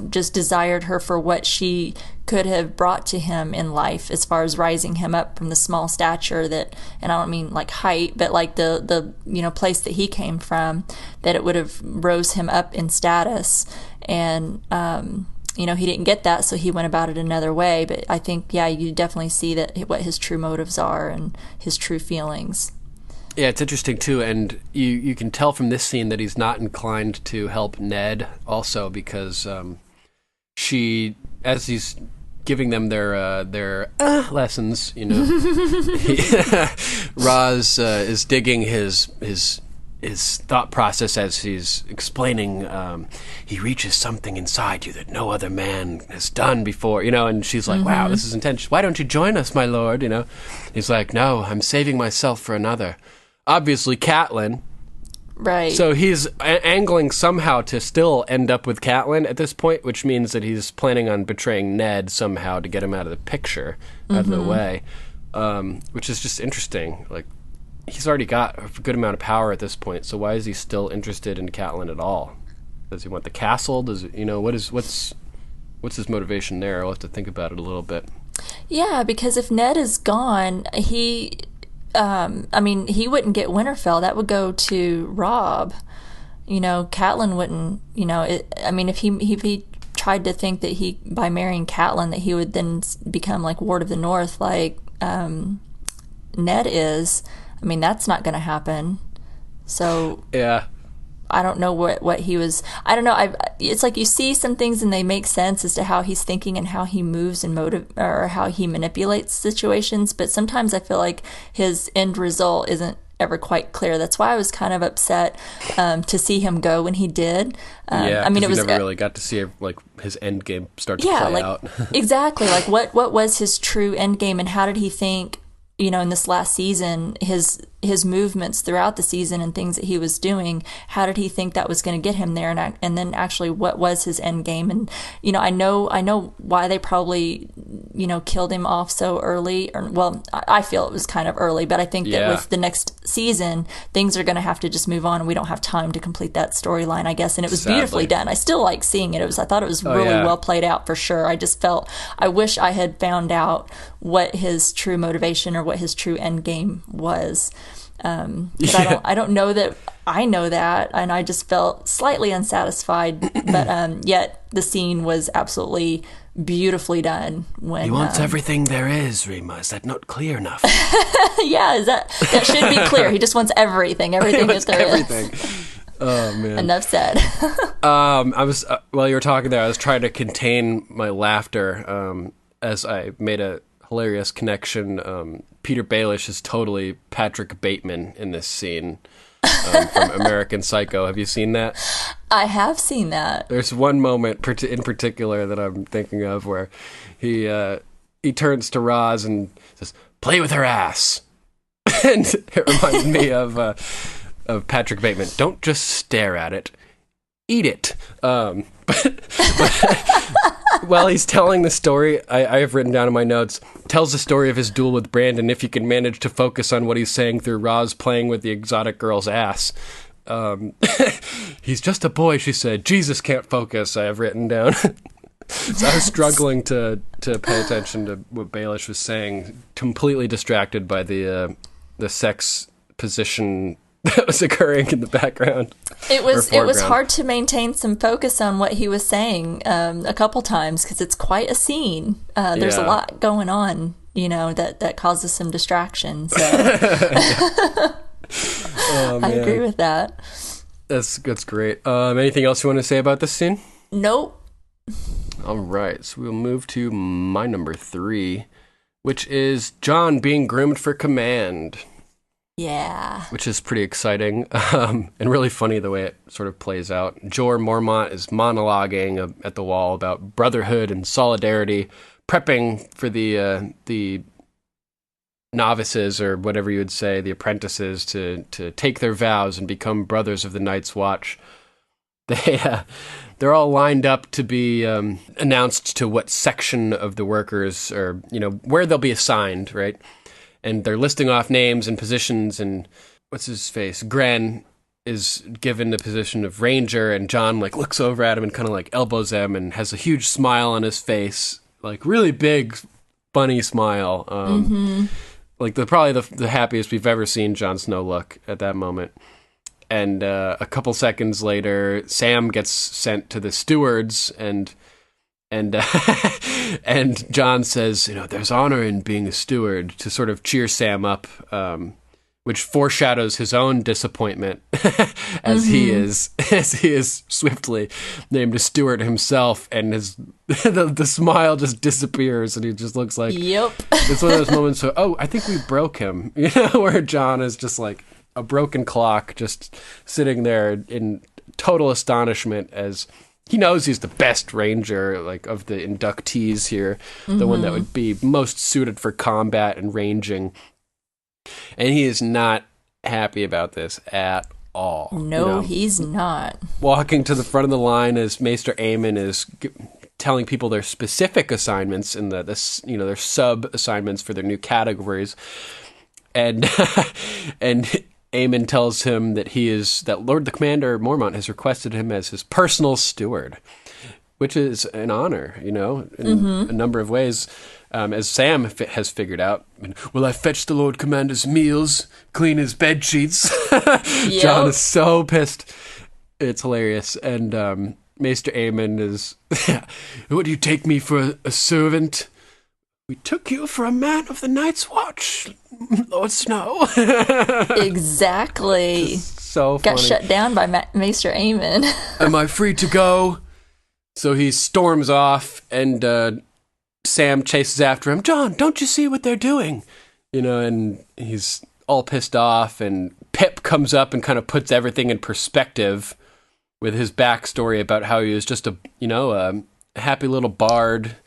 just desired her for what she could have brought to him in life, as far as rising him up from the small stature that, and I don't mean like height, but like the place that he came from, that it would have rose him up in status. And, he didn't get that, so he went about it another way. But I think, you definitely see that what his true motives are and his true feelings. Yeah, it's interesting too, and you can tell from this scene that he's not inclined to help Ned also, because she, as he's giving them their lessons, Raz is digging his thought process as he's explaining. He reaches something inside you that no other man has done before, and she's like, wow, this is intense. Why don't you join us, my lord? He's like, no, I'm saving myself for another. Obviously, Catelyn. Right. So he's angling somehow to still end up with Catelyn at this point, which means that he's planning on betraying Ned somehow to get him out of the picture, out of the way, which is just interesting. Like, he's already got a good amount of power at this point, so why is he still interested in Catelyn at all? Does he want the castle? Does what's his motivation there? I'll have to think about it a little bit. Yeah, because if Ned is gone, he wouldn't get Winterfell. That would go to Robb. Catelyn wouldn't. If he tried to think that he, by marrying Catelyn, that he would then become like Ward of the North, like Ned is. That's not going to happen. So yeah, I don't know what he was. I don't know. It's like you see some things and they make sense as to how he's thinking and how he moves and or how he manipulates situations. But sometimes I feel like his end result isn't ever quite clear. That's why I was kind of upset to see him go when he did. It was never really got to see like his end game start to play out. Exactly. Like what was his true end game, and how did he think? In this last season, his movements throughout the season and things that he was doing, how did he think that was going to get him there? And then actually, what was his end game? And I know why they probably killed him off so early. I feel it was kind of early, but I think that with the next season, things are going to have to just move on, and we don't have time to complete that storyline, I guess. And it was beautifully done. I still like seeing it. I thought it was really well played out for sure. I just felt I wish I had found out what his true motivation or what his true end game was. I don't know that I know that, and I just felt slightly unsatisfied. But yet the scene was absolutely beautifully done. When he wants everything there is, Rima. Is that not clear enough? Yeah, that should be clear. He just wants everything. Everything that there is. Oh man! Enough said. I was while you were talking there, I was trying to contain my laughter as I made a hilarious connection. Peter Baelish is totally Patrick Bateman in this scene from American Psycho. Have you seen that? I have seen that. There's one moment in particular that I'm thinking of where he turns to Raz and says, "Play with her ass," and it reminds me of Patrick Bateman. Don't just stare at it. Eat it. But while he's telling the story, I have written down in my notes, tells the story of his duel with Brandon, if you can manage to focus on what he's saying through Raz playing with the exotic girl's ass. He's just a boy, she said. Jesus can't focus, I have written down. So I was struggling to pay attention to what Baelish was saying, completely distracted by the sex position that was occurring in the background. It was hard to maintain some focus on what he was saying a couple times, because it's quite a scene. There's a lot going on, that causes some distraction. So Oh, I agree with that. That's great. Anything else you want to say about this scene? Nope. All right, so we'll move to my number 3, which is Jon being groomed for command. Yeah. Which is pretty exciting, and really funny the way it sort of plays out. Jorah Mormont is monologuing at the wall about brotherhood and solidarity, prepping for the novices, or whatever you would say, the apprentices, to take their vows and become brothers of the Night's Watch. They're all lined up to be announced to what section of the workers, or where they'll be assigned, right? And they're listing off names and positions, and what's his face? Gren is given the position of ranger, and Jon looks over at him and kind of elbows him and has a huge smile on his face, really big, funny smile. Probably the happiest we've ever seen Jon Snow look at that moment. And a couple seconds later, Sam gets sent to the stewards, and Jon says, there's honor in being a steward, to sort of cheer Sam up, which foreshadows his own disappointment as he is swiftly named a steward himself, and the smile just disappears, and he just looks like, yep. It's one of those moments where, I think we broke him, where Jon is just like a broken clock, just sitting there in total astonishment as he knows he's the best ranger, of the inductees here, the one that would be most suited for combat and ranging. And he is not happy about this at all. No, he's not. Walking to the front of the line as Maester Aemon is telling people their specific assignments and their sub assignments for their new categories, and Aemon tells him that Lord Commander Mormont has requested him as his personal steward, which is an honor, in a number of ways. As Sam has figured out, will I fetch the Lord Commander's meals, clean his bed sheets? Yep. Jon is so pissed. It's hilarious. And Maester Aemon is, what, do you take me for a servant? We took you for a man of the Night's Watch, Lord Snow. Exactly. So funny. Got shut down by Maester Aemon. Am I free to go? So he storms off, and Sam chases after him. Jon, don't you see what they're doing? And he's all pissed off, and Pip comes up and kind of puts everything in perspective with his backstory about how he was just a happy little bard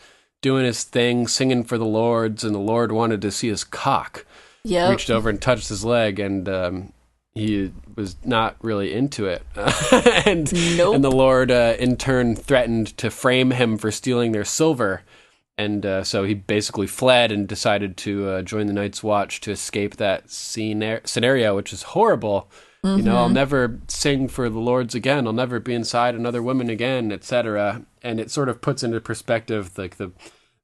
doing his thing, singing for the lords, and the Lord wanted to see his cock. Yep. Reached over and touched his leg, and he was not really into it. And the Lord, in turn, threatened to frame him for stealing their silver. And so he basically fled and decided to join the Night's Watch to escape that scenario, which is horrible. I'll never sing for the lords again. I'll never be inside another woman again, etc. And it sort of puts into perspective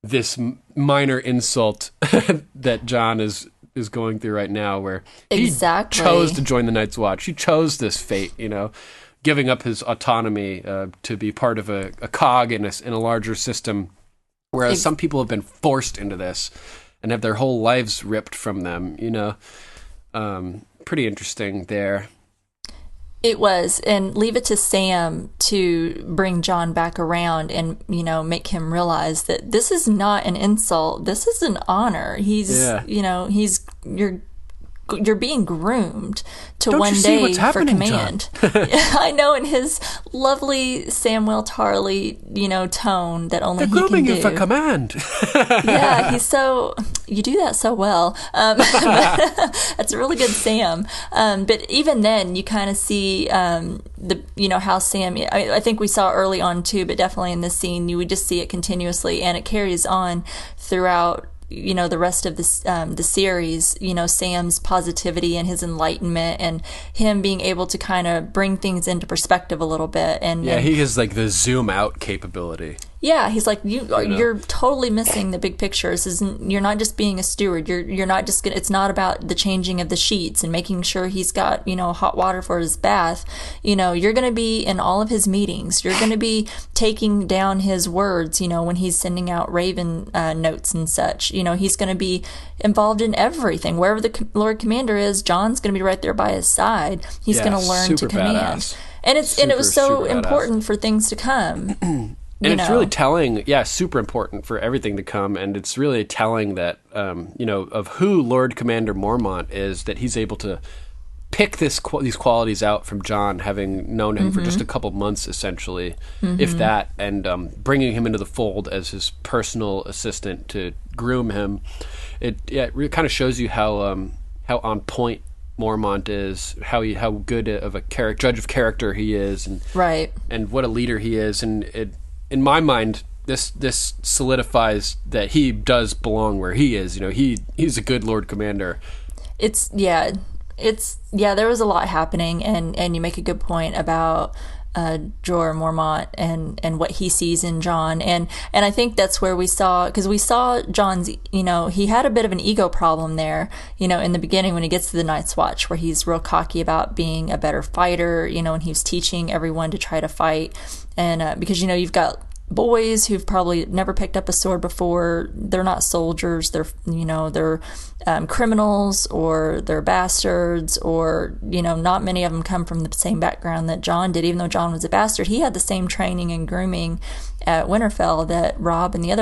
this minor insult that Jon is going through right now, where he chose to join the Night's Watch. He chose this fate, giving up his autonomy to be part of a cog in a larger system. Whereas some people have been forced into this and have their whole lives ripped from them, pretty interesting there. It was, and leave it to Sam to bring Jon back around and, make him realize that this is not an insult. This is an honor. You're being groomed to Don't one you see day what's for happening, command. I know, in his lovely Samwell Tarly, tone that only he can do. They're grooming you for command. Yeah, you do that so well. That's a really good Sam. But even then, you kind of see how Sam. I think we saw early on too, but definitely in this scene, you would just see it continuously, and it carries on throughout. The rest of the series, Sam's positivity and his enlightenment and him being able to kind of bring things into perspective a little bit. And he has the zoom out capability. Yeah, he's like, you're totally missing the big picture. You're not just being a steward. You're not just gonna. It's not about the changing of the sheets and making sure he's got hot water for his bath. You're going to be in all of his meetings. You're going to be taking down his words. When he's sending out Raven notes and such. He's going to be involved in everything. Wherever the Lord Commander is, Jon's going to be right there by his side. He's going to learn to command. Badass. And it was so important for things to come. And it's really telling, super important for everything to come. And it's really telling that, of who Lord Commander Mormont is, that he's able to pick these qualities out from Jon, having known him for just a couple months, essentially, if that, and bringing him into the fold as his personal assistant to groom him. It really kind of shows you how on point Mormont is, how good of a judge of character he is, and what a leader he is. And in my mind, this solidifies that he does belong where he is. He's a good Lord Commander. There was a lot happening, and you make a good point about Jorah Mormont and what he sees in Jon, and I think that's where we saw Jon's, he had a bit of an ego problem there, in the beginning when he gets to the Night's Watch, where he's real cocky about being a better fighter, and he was teaching everyone to try to fight, and because you've got boys who've probably never picked up a sword before. They're not soldiers. They're criminals, or they're bastards, or not many of them come from the same background that Jon did. Even though Jon was a bastard, he had the same training and grooming at Winterfell that Robb and the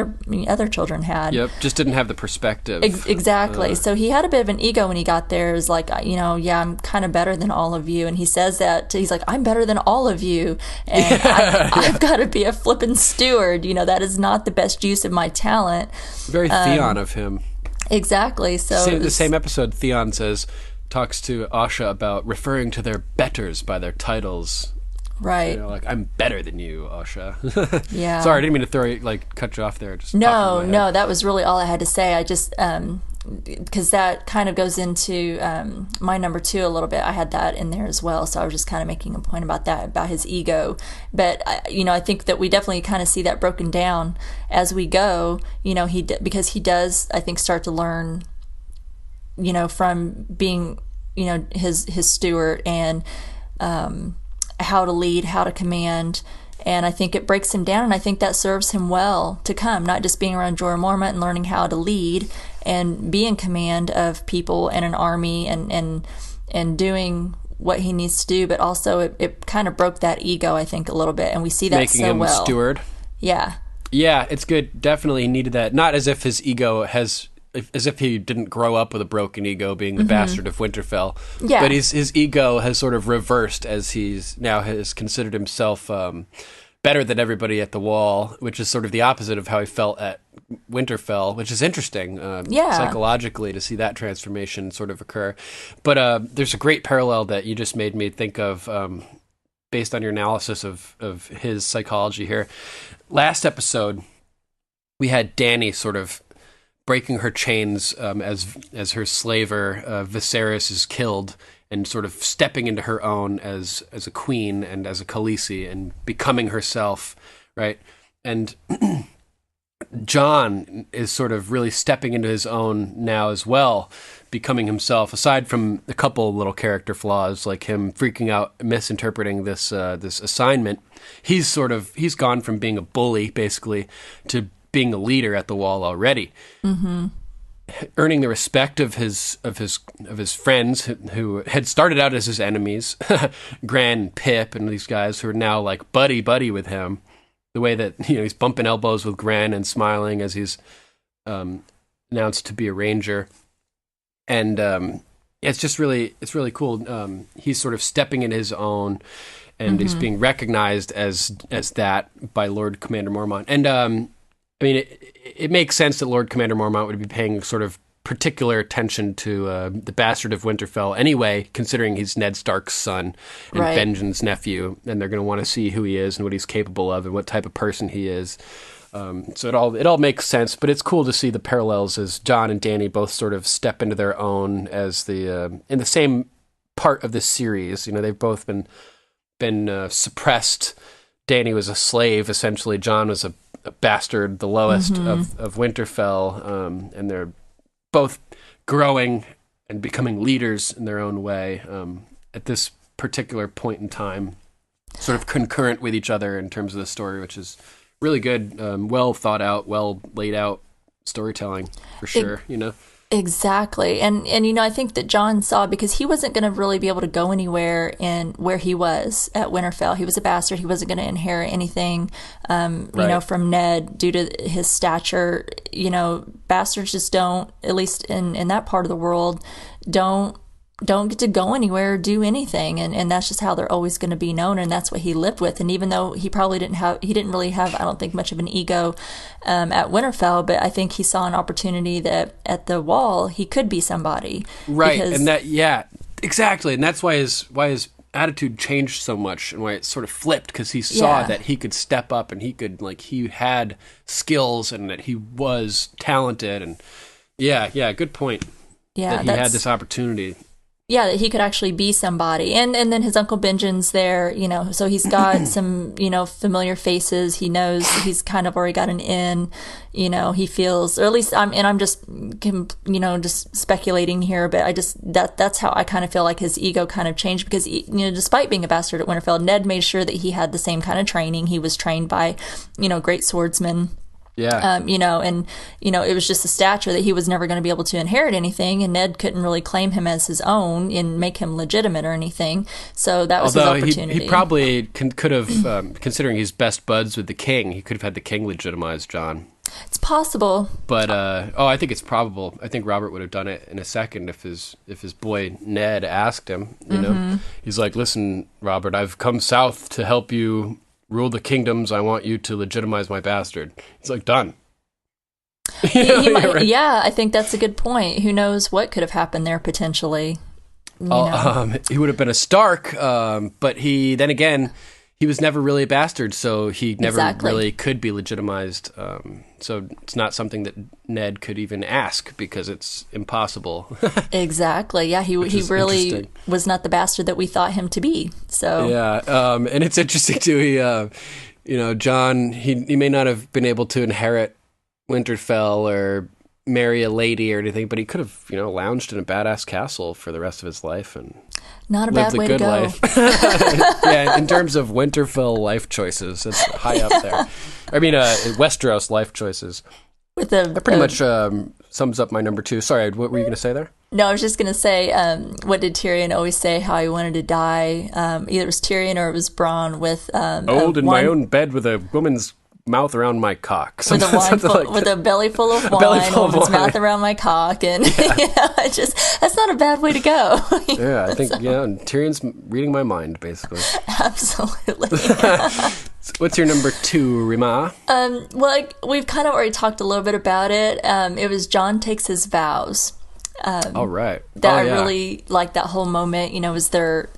other children had. Yep, just didn't have the perspective. Exactly. So he had a bit of an ego when he got there. It was like, I'm kind of better than all of you. And he says that, he's like, I'm better than all of you. And I've got to be a flippin' steward. That is not the best use of my talent. Very Theon of him. Exactly. So the same episode, Theon talks to Asha about referring to their betters by their titles. Right. Like, I'm better than you, Asha. Yeah. Sorry, I didn't mean to cut you off there. Just no, that was really all I had to say. I just, because that kind of goes into my number 2 a little bit. I had that in there as well. So I was just kind of making a point about that, about his ego. But, I think that we definitely kind of see that broken down as we go, because he does, I think, start to learn, from being, his steward, and how to lead, how to command. And I think it breaks him down, and I think that serves him well to come, not just being around Jorah Mormont and learning how to lead and be in command of people and an army and doing what he needs to do, but also it kind of broke that ego, I think, a little bit, and we see that making him steward. Yeah, it's good. Definitely he needed that. Not as if his ego as if he didn't grow up with a broken ego, being the bastard of Winterfell. Yeah. But his ego has sort of reversed as he's now has considered himself better than everybody at the Wall, which is sort of the opposite of how he felt at Winterfell, which is interesting psychologically to see that transformation sort of occur. But there's a great parallel that you just made me think of based on your analysis of his psychology here. Last episode, we had Dany sort of breaking her chains as her slaver Viserys is killed, and sort of stepping into her own as a queen and as a Khaleesi and becoming herself, right? And Jon is sort of really stepping into his own now as well, becoming himself, aside from a couple little character flaws like him freaking out, misinterpreting this assignment. He's gone from being a bully basically to being a leader at the Wall already, earning the respect of his friends who had started out as his enemies, Gran and Pip and these guys who are now like buddy with him. The way that he's bumping elbows with Gran and smiling as he's announced to be a ranger, and it's really cool. He's sort of stepping in his own, and he's being recognized as that by Lord Commander Mormont. And it makes sense that Lord Commander Mormont would be paying sort of particular attention to the Bastard of Winterfell anyway, considering he's Ned Stark's son and Benjen's nephew, and they're going to want to see who he is and what he's capable of and what type of person he is. So it all makes sense, but it's cool to see the parallels as Jon and Dany both sort of step into their own as in the same part of the series. They've both been suppressed. Dany was a slave, essentially. Jon was a bastard, the lowest of Winterfell, and they're both growing and becoming leaders in their own way at this particular point in time, sort of concurrent with each other in terms of the story, which is really good, well thought out, well laid out storytelling for sure. Exactly. And I think that Jon saw, because he wasn't going to really be able to go anywhere in where he was at Winterfell. He was a bastard. He wasn't going to inherit anything, from Ned due to his stature. Bastards just don't, at least in that part of the world, don't get to go anywhere or do anything, and that's just how they're always going to be known, and that's what he lived with. And even though he didn't really have, I don't think, much of an ego at Winterfell, but I think he saw an opportunity that at the Wall he could be somebody, right? And exactly, and that's why his attitude changed so much, and why it sort of flipped, because he saw that he could step up, and he had skills, and that he was talented, and good point. That he had this opportunity. Yeah, that he could actually be somebody. And then his Uncle Benjen's there, so he's got some, familiar faces. He knows he's kind of already got an in, he feels, or at least I'm just, just speculating here, but that's how I kind of feel like his ego kind of changed, because, despite being a bastard at Winterfell, Ned made sure that he had the same kind of training. He was trained by, great swordsmen. Yeah. It was just a stature that he was never going to be able to inherit anything, and Ned couldn't really claim him as his own and make him legitimate or anything. So that was his opportunity. He probably could have, considering he's best buds with the king, he could have had the king legitimize Jon. It's possible. But, I think it's probable. I think Robert would have done it in a second if his boy Ned asked him, He's like, listen, Robert, I've come south to help you rule the kingdoms. I want you to legitimize my bastard. He's like, done. He might, right? Yeah, I think that's a good point. Who knows what could have happened there potentially? He would have been a Stark, but he was never really a bastard, so he never really could be legitimized. So it's not something that Ned could even ask, because it's impossible. Exactly. Yeah, he really was not the bastard that we thought him to be. So yeah, and it's interesting too. Jon, he may not have been able to inherit Winterfell or marry a lady or anything, but he could have, lounged in a badass castle for the rest of his life and not a bad way to go. Life. Yeah, in terms of Winterfell life choices, it's high up there. I mean, Westeros life choices. That pretty much sums up my number 2. Sorry, what were you going to say there? No, I was just going to say, what did Tyrion always say, how he wanted to die? Either it was Tyrion or it was Bronn with... old in my own bed with a woman's mouth around my cock. With a belly full of wine, woman's mouth around my cock, and that's not a bad way to go. Yeah, I think and Tyrion's reading my mind, basically. Absolutely. What's your number 2, Rima? We've kind of already talked a little bit about it. It was Jon takes his vows. All right. I really like that whole moment. As they're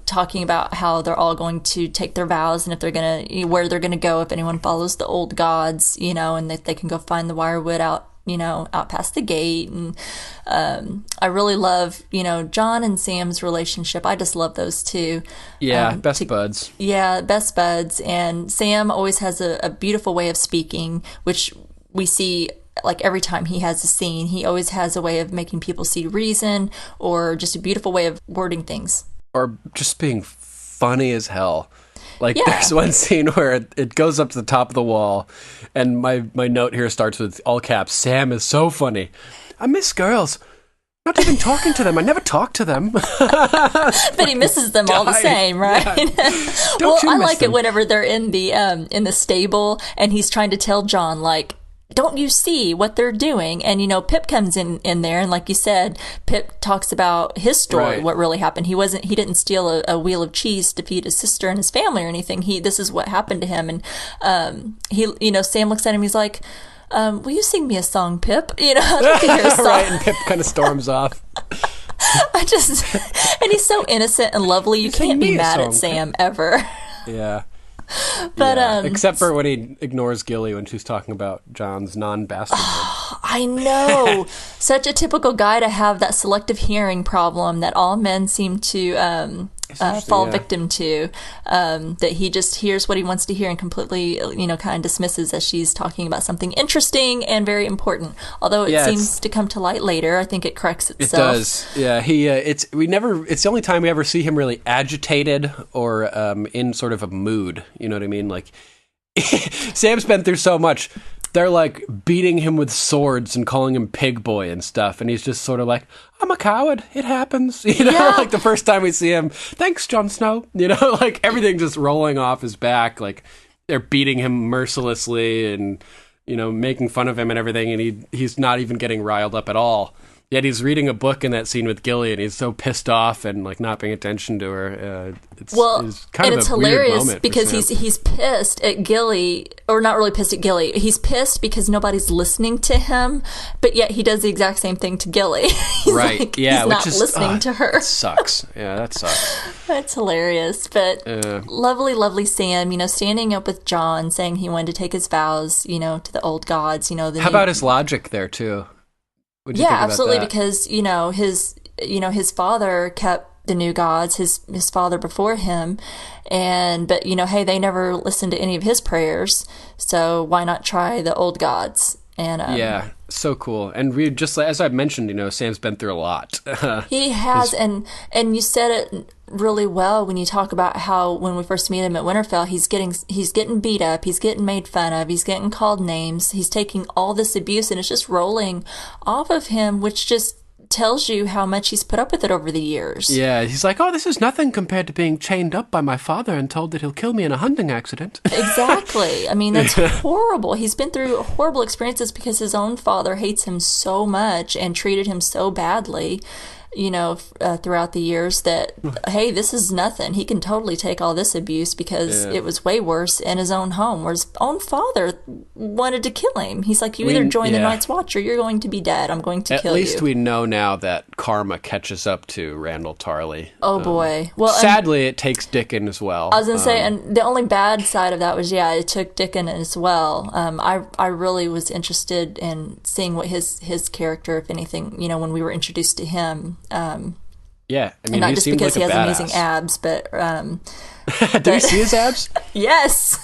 talking about how they're all going to take their vows, and if they're gonna, where they're gonna go if anyone follows the old gods, and that they can go find the wirewood out past the gate. And I really love, Jon and Sam's relationship. I just love those two. Yeah, best buds. Yeah, best buds. And Sam always has a beautiful way of speaking, which we see. Like every time he has a scene, he always has a way of making people see reason, or just a beautiful way of wording things. Or just being funny as hell. There's one scene where it goes up to the top of the wall, and my note here starts with all caps, Sam is so funny. I miss girls. Not even talking to them. I never talk to them. But he misses them all the same, right? Yeah. Well, I like it whenever they're in the stable, and he's trying to tell Jon, don't you see what they're doing? And, Pip comes in there, and like you said, Pip talks about his story, right. What really happened. He didn't steal a wheel of cheese to feed his sister and his family or anything. This is what happened to him. And, Sam looks at him, he's like, will you sing me a song, Pip? I'd like to hear a song. Right, and Pip kind of storms off. And he's so innocent and lovely. You can't be mad at Sam ever. Yeah. But except for when he ignores Gilly when she's talking about Jon's non-bastardhood. I know. Such a typical guy to have that selective hearing problem that all men seem to fall victim to. That he just hears what he wants to hear and completely, kind of dismisses as she's talking about something interesting and very important. Although it seems to come to light later, I think it corrects itself. It does. Yeah, it's the only time we ever see him really agitated or in sort of a mood. You know what I mean? Like Sam's been through so much. they're like beating him with swords and calling him pig boy and stuff, and he's just sort of like, I'm a coward, it happens, like the first time we see him, thanks Jon Snow, like everything just rolling off his back, like they're beating him mercilessly and making fun of him and everything, and he's not even getting riled up at all. Yet he's reading a book in that scene with Gilly, and he's so pissed off and like not paying attention to her. It's hilarious because he's pissed at Gilly, or not really pissed at Gilly. He's pissed because nobody's listening to him, but yet he does the exact same thing to Gilly. He's not listening to her. That sucks. Yeah, that sucks. That's hilarious. But lovely Sam, standing up with Jon, saying he wanted to take his vows, to the old gods. How about his logic there too? Yeah, absolutely, because his father kept the new gods, his father before him, but hey, they never listened to any of his prayers, so why not try the old gods? And yeah, so cool. And we just, as I mentioned, Sam's been through a lot. He has, and you said it really well when you talk about how when we first meet him at Winterfell, he's getting beat up, he's getting made fun of, he's getting called names, he's taking all this abuse, and it's just rolling off of him, which just tells you how much he's put up with it over the years. Yeah, he's like, oh, this is nothing compared to being chained up by my father and told that he'll kill me in a hunting accident. Exactly. I mean, that's horrible. He's been through horrible experiences because his own father hates him so much and treated him so badly, throughout the years that, hey, this is nothing. He can totally take all this abuse because it was way worse in his own home where his own father wanted to kill him. He's like, you either join the Night's Watch or you're going to be dead. I'm going to kill you. At least we know now that karma catches up to Randall Tarly. Oh, boy. Well, sadly, it takes Dickon as well. I was going to say, and the only bad side of that was, it took Dickon as well. I really was interested in seeing what his character, if anything, when we were introduced to him, and not just because he has amazing abs, but did we see his abs? Yes.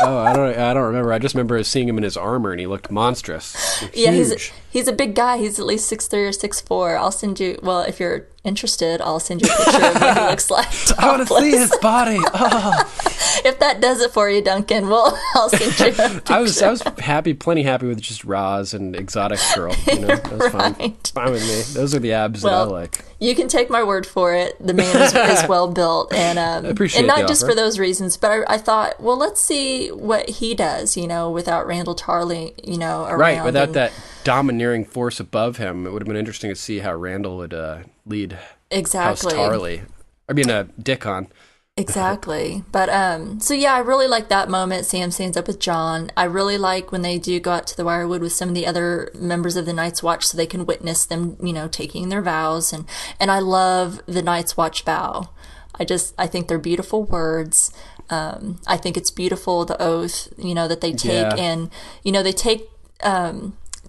Oh, I don't remember. I just remember seeing him in his armor, and he looked monstrous. He's a big guy. He's at least 6'3" or 6'4". I'll send you. Well, if you're interested, I'll send you a picture of what he looks like. I want to see his body. Oh. If that does it for you, Duncan, I'll send you a picture. I was plenty happy with just Roz and Exotic Girl. That was fine with me. Those are the abs that I like. You can take my word for it. The man is well built, and I appreciate and not the just offer. for those reasons, but I thought, well, let's see what he does. Without Randall Tarly, around. Right, without that domineering force above him, it would have been interesting to see how Randall would lead House Tarly. I mean, Dickon. Exactly. But I really like that moment. Sam stands up with Jon. I really like when they do go out to the Wirewood with some of the other members of the Night's Watch so they can witness them, taking their vows. And I love the Night's Watch vow. I think they're beautiful words. I think it's beautiful, the oath, that they take, and, they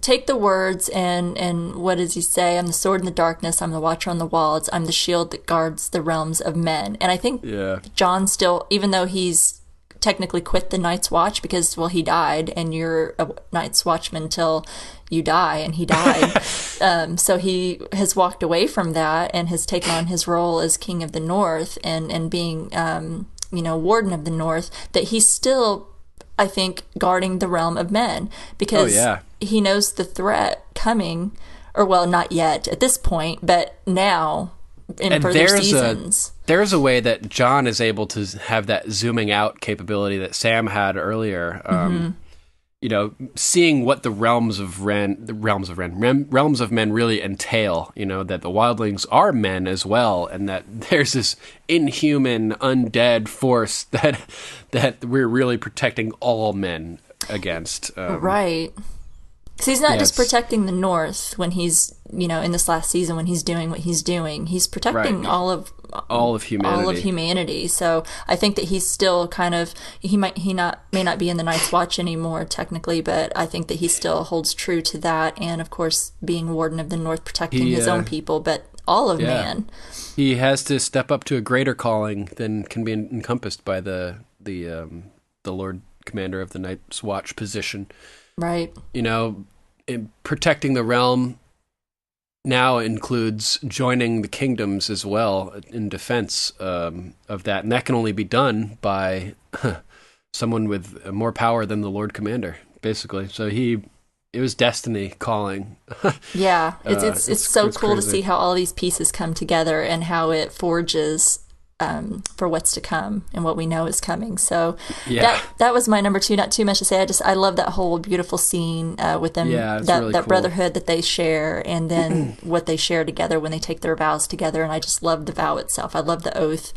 take the words and what does he say? I'm the sword in the darkness. I'm the watcher on the walls. I'm the shield that guards the realms of men. And I think Jon still, even though he's technically quit the Night's Watch because, he died, and you're a Night's Watchman till you die, and he died. So he has walked away from that and has taken on his role as King of the North and being, Warden of the North, that he's still, I think, guarding the realm of men because he knows the threat coming, or not yet at this point, but now in further seasons. There's a way that Jon is able to have that zooming out capability that Sam had earlier. Seeing what the realms of men really entail, that the wildlings are men as well, and that there's this inhuman undead force that we're really protecting all men against. Right. Because he's not just protecting the North when he's, in this last season when he's doing what he's doing. He's protecting all of humanity. So I think that he's still kind of may not be in the Night's Watch anymore technically, but I think that he still holds true to that. And of course, being Warden of the North, protecting his own people, but all of man. He has to step up to a greater calling than can be encompassed by the Lord Commander of the Night's Watch position. Right. Protecting the realm now includes joining the kingdoms as well in defense of that. And that can only be done by someone with more power than the Lord Commander. basically. So it was destiny calling. Yeah, it's so cool crazy to see how all these pieces come together and how it forges for what's to come and what we know is coming. So that was my number 2. Not too much to say. I love that whole beautiful scene with them. Yeah, it's that really cool. brotherhood that they share, and then what they share together when they take their vows together. And I just love the vow itself. I love the oath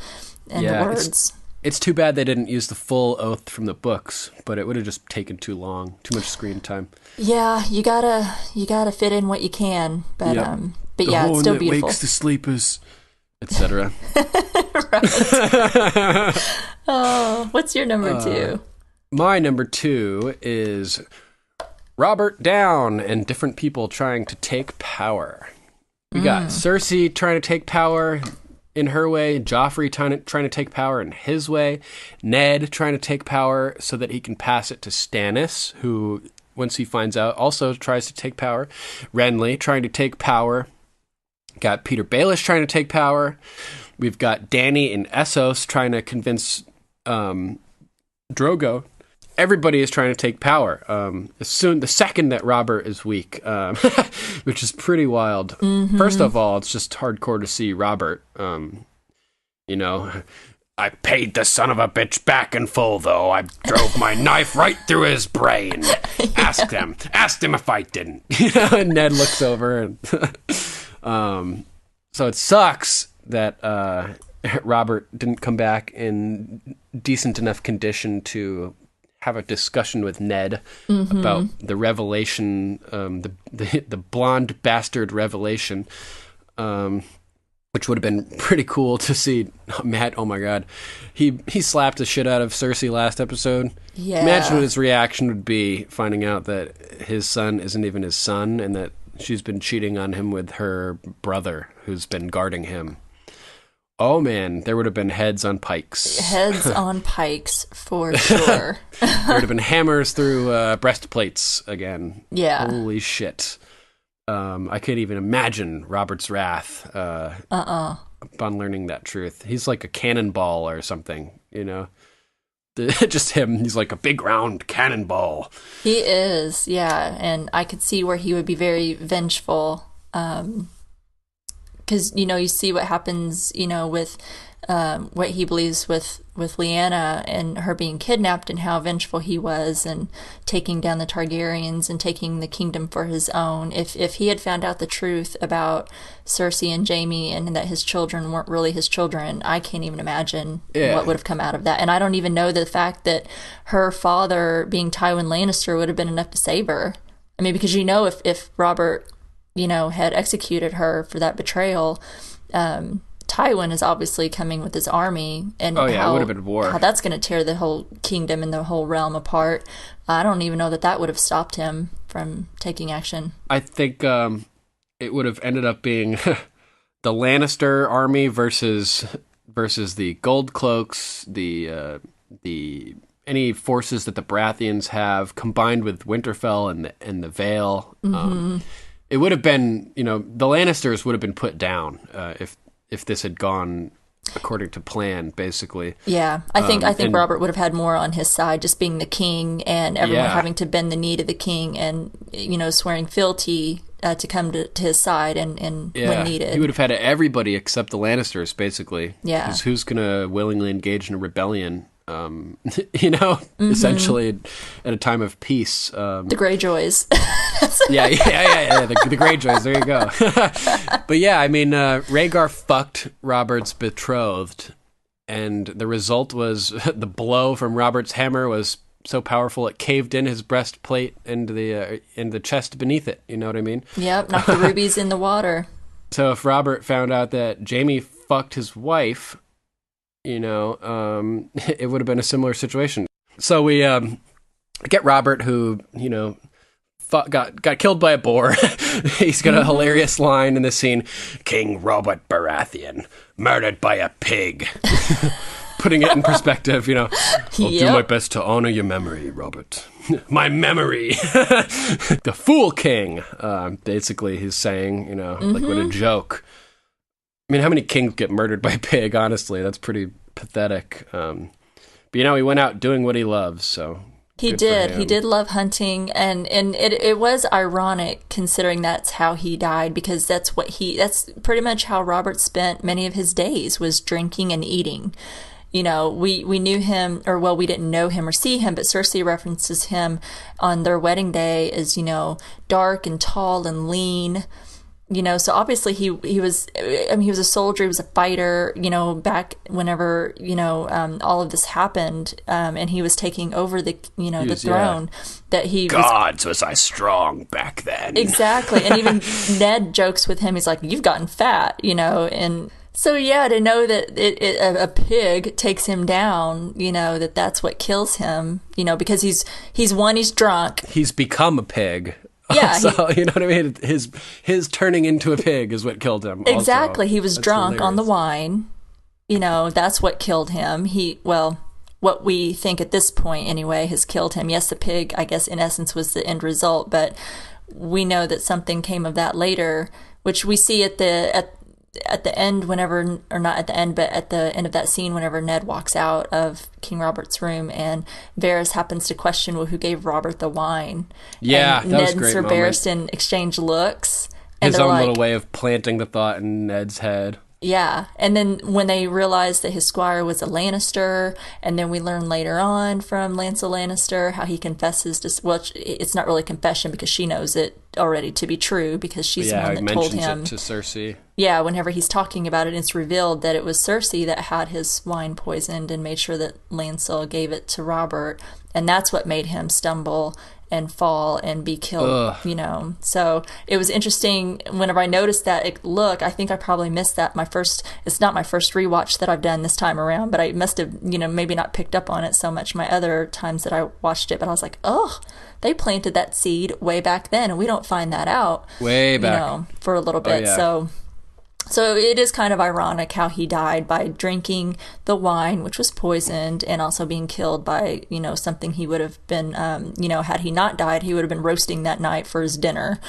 and the words. It's too bad they didn't use the full oath from the books, but it would have just taken too long, too much screen time. Yeah, you gotta fit in what you can, but but yeah, it's still beautiful. Wakes the sleepers, etc. Oh, what's your number 2? My number 2 is Robert down and different people trying to take power. We got Cersei trying to take power in her way, Joffrey trying to take power in his way, Ned trying to take power so that he can pass it to Stannis, who, once he finds out, also tries to take power, Renly trying to take power, got Peter Baelish trying to take power, we've got Dany and Essos trying to convince Drogo. Everybody is trying to take power. The second that Robert is weak, which is pretty wild. Mm-hmm. First of all, it's just hardcore to see Robert. I paid the son of a bitch back in full, though. I drove my knife right through his brain. Asked him if I didn't. And Ned looks over, and so it sucks that Robert didn't come back in decent enough condition to have a discussion with Ned about the revelation, the blonde bastard revelation, which would have been pretty cool to see. Matt, oh my God, he slapped the shit out of Cersei last episode. Yeah. Imagine what his reaction would be finding out that his son isn't even his son and that she's been cheating on him with her brother who's been guarding him. Oh man, there would have been heads on pikes. Heads on pikes, for sure. There would have been hammers through breastplates again. Yeah. Holy shit. I can't even imagine Robert's wrath upon learning that truth. He's like a cannonball or something, Just him. He's like a big round cannonball. He is, yeah. And I could see where he would be very vengeful. Because, you see what happens, with what he believes with Lyanna and her being kidnapped and how vengeful he was and taking down the Targaryens and taking the kingdom for his own. If he had found out the truth about Cersei and Jaime and that his children weren't really his children, I can't even imagine what would have come out of that. And I don't even know the fact that her father being Tywin Lannister would have been enough to save her. I mean, because if Robert had executed her for that betrayal, Tywin is obviously coming with his army, and it would have been war. How that's going to tear the whole kingdom and the whole realm apart. I don't even know that would have stopped him from taking action. I think it would have ended up being the Lannister army versus the Gold Cloaks, the any forces that the Baratheons have combined with Winterfell and the Vale. Mm-hmm. It would have been, the Lannisters would have been put down if this had gone according to plan, basically. Yeah, I think Robert would have had more on his side, just being the king and everyone having to bend the knee to the king and, swearing fealty to come to his side and when needed. He would have had everybody except the Lannisters, basically. Yeah. Because who's going to willingly engage in a rebellion? Essentially at a time of peace. The Greyjoys. Yeah, the Greyjoys, there you go. But yeah, I mean, Rhaegar fucked Robert's betrothed, and the result was the blow from Robert's hammer was so powerful it caved in his breastplate and the chest beneath it, you know what I mean? Yep, knocked the rubies in the water. So if Robert found out that Jaime fucked his wife, it would have been a similar situation. So we get Robert, who, got killed by a boar. He's got a hilarious line in this scene. King Robert Baratheon, murdered by a pig. Putting it in perspective, I'll do my best to honor your memory, Robert. My memory. The Fool King, basically, he's saying, like what a joke. I mean, how many kings get murdered by a pig? Honestly, that's pretty pathetic. But he went out doing what he loves, so He did love hunting, and it was ironic considering that's how he died, because that's pretty much how Robert spent many of his days, was drinking and eating. You know, we knew him, or well, we didn't know him or see him, but Cersei references him on their wedding day as, you know, dark and tall and lean. You know, so obviously he was, I mean, he was a soldier, he was a fighter, you know, back whenever, you know, all of this happened, and he was taking over the, you know, the throne, that he Gods, was I strong back then. Exactly. And even Ned jokes with him, he's like, you've gotten fat, you know, and so yeah, to know that a pig takes him down, you know, that's what kills him, you know, because he's drunk. He's become a pig. Yeah, so you know what I mean. His turning into a pig is what killed him. Exactly, also. He was drunk on the wine. You know, that's what killed him. What we think at this point anyway has killed him. Yes, the pig, I guess, in essence, was the end result, but we know that something came of that later, which we see at the end, whenever, or not at the end, but at the end of that scene, whenever Ned walks out of King Robert's room and Varys happens to question, well, who gave Robert the wine? Yeah, and that was Ned a great and Sir moment. Barristan exchange looks. And his own like, little way of planting the thought in Ned's head. Yeah, and then when they realized that his squire was a Lannister, and then we learn later on from Lancel Lannister how he confesses to, well, it's not really confession because she knows it already to be true, because she's the one that told him. It to Cersei. Yeah, whenever he's talking about it, it's revealed that it was Cersei that had his wine poisoned and made sure that Lancel gave it to Robert, and that's what made him stumble and fall and be killed, you know. So it was interesting whenever I noticed that. I think I probably missed that. It's not my first rewatch that I've done this time around, but I must have, you know, maybe not picked up on it so much my other times that I watched it. But I was like, oh, they planted that seed way back then, and we don't find that out way back, you know, for a little bit. So it is kind of ironic how he died by drinking the wine, which was poisoned, and also being killed by, you know, something he would have been, you know, had he not died, he would have been roasting that night for his dinner.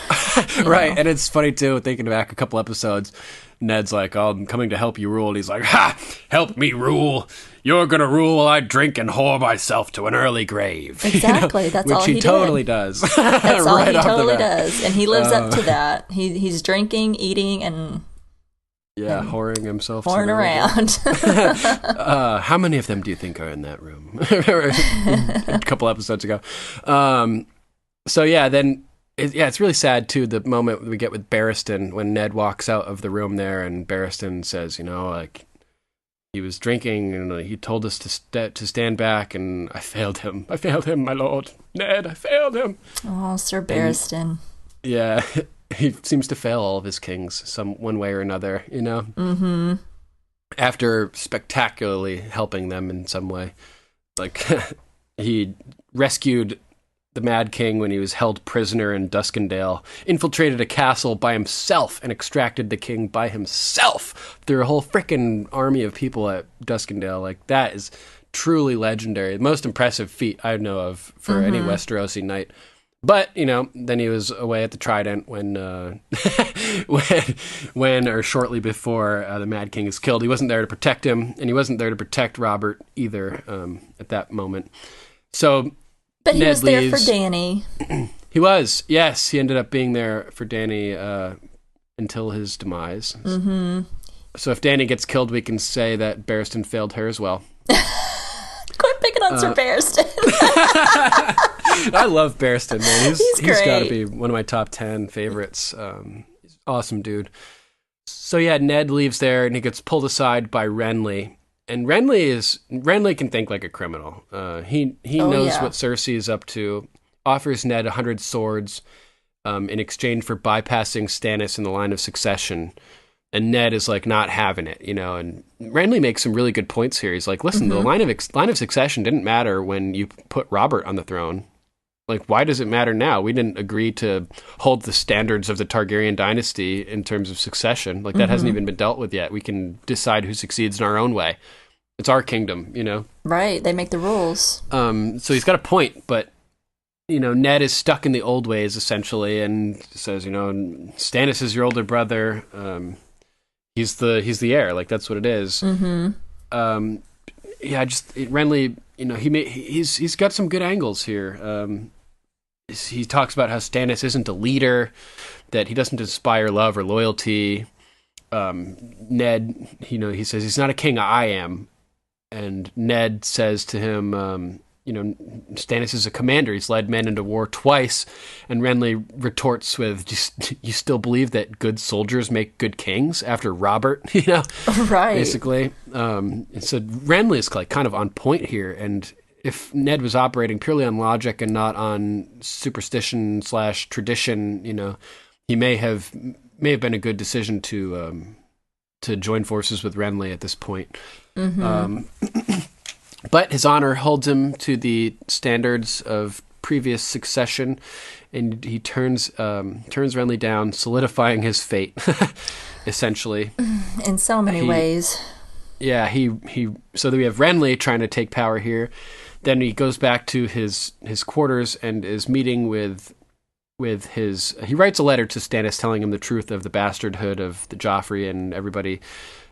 Right, and it's funny, too, thinking back a couple episodes, Ned's like, oh, I'm coming to help you rule. And he's like, ha, help me rule. You're going to rule while I drink and whore myself to an early grave. Exactly, you know, that's all he did. Which he totally does. That's all right he totally does, and he lives up to that. He's drinking, eating, and... Yeah, whoring himself. Whoring around. How many of them do you think are in that room? A couple episodes ago. So yeah, then it's really sad too. The moment we get with Barristan when Ned walks out of the room there, and Barristan says, you know, like he was drinking and he told us to stand back, and I failed him. I failed him, my lord. Ned, I failed him. Oh, Sir Barristan. Yeah. He seems to fail all of his kings one way or another, you know? Mm-hmm. After spectacularly helping them in some way. Like, he rescued the Mad King when he was held prisoner in Duskendale, infiltrated a castle by himself, and extracted the king by himself through a whole frickin' army of people at Duskendale. Like, that is truly legendary. The most impressive feat I know of for any Westerosi knight. But, you know, then he was away at the Trident when or shortly before the Mad King is killed. He wasn't there to protect him, and he wasn't there to protect Robert either at that moment. So, but he Ned was leaves. there for Dany. He was, yes. He ended up being there for Dany until his demise. Mm-hmm. So if Dany gets killed, we can say that Barristan failed her as well. Quit picking on Sir Barristan. I love Barristan, man. He's got to be one of my top 10 favorites. He's awesome dude. So yeah, Ned leaves there and he gets pulled aside by Renly. And Renly can think like a criminal. He knows what Cersei is up to, offers Ned 100 swords in exchange for bypassing Stannis in the line of succession. And Ned is like not having it, you know. And Renly makes some really good points here. He's like, listen, the line of succession didn't matter when you put Robert on the throne. Like, why does it matter now? We didn't agree to hold the standards of the Targaryen dynasty in terms of succession. Like, that hasn't even been dealt with yet. We can decide who succeeds in our own way. It's our kingdom, you know? Right. They make the rules. So he's got a point, but, you know, Ned is stuck in the old ways, essentially, and says, you know, Stannis is your older brother. He's the heir. Like, that's what it is. Mm-hmm. Renly, he's got some good angles here. He talks about how Stannis isn't a leader, that he doesn't inspire love or loyalty. Ned, he says he's not a king, I am. And Ned says to him, Stannis is a commander. He's led men into war twice. And Renly retorts with, you still believe that good soldiers make good kings after Robert, Right. Basically. And so Renly is like kind of on point here. And if Ned was operating purely on logic and not on superstition / tradition, he may have been a good decision to join forces with Renly at this point. Mm-hmm. But his honor holds him to the standards of previous succession, and he turns Renly down, solidifying his fate, essentially. In so many ways. Yeah, so that we have Renly trying to take power here. Then he goes back to his quarters and is meeting with he writes a letter to Stannis telling him the truth of the bastardhood of the Joffrey and everybody,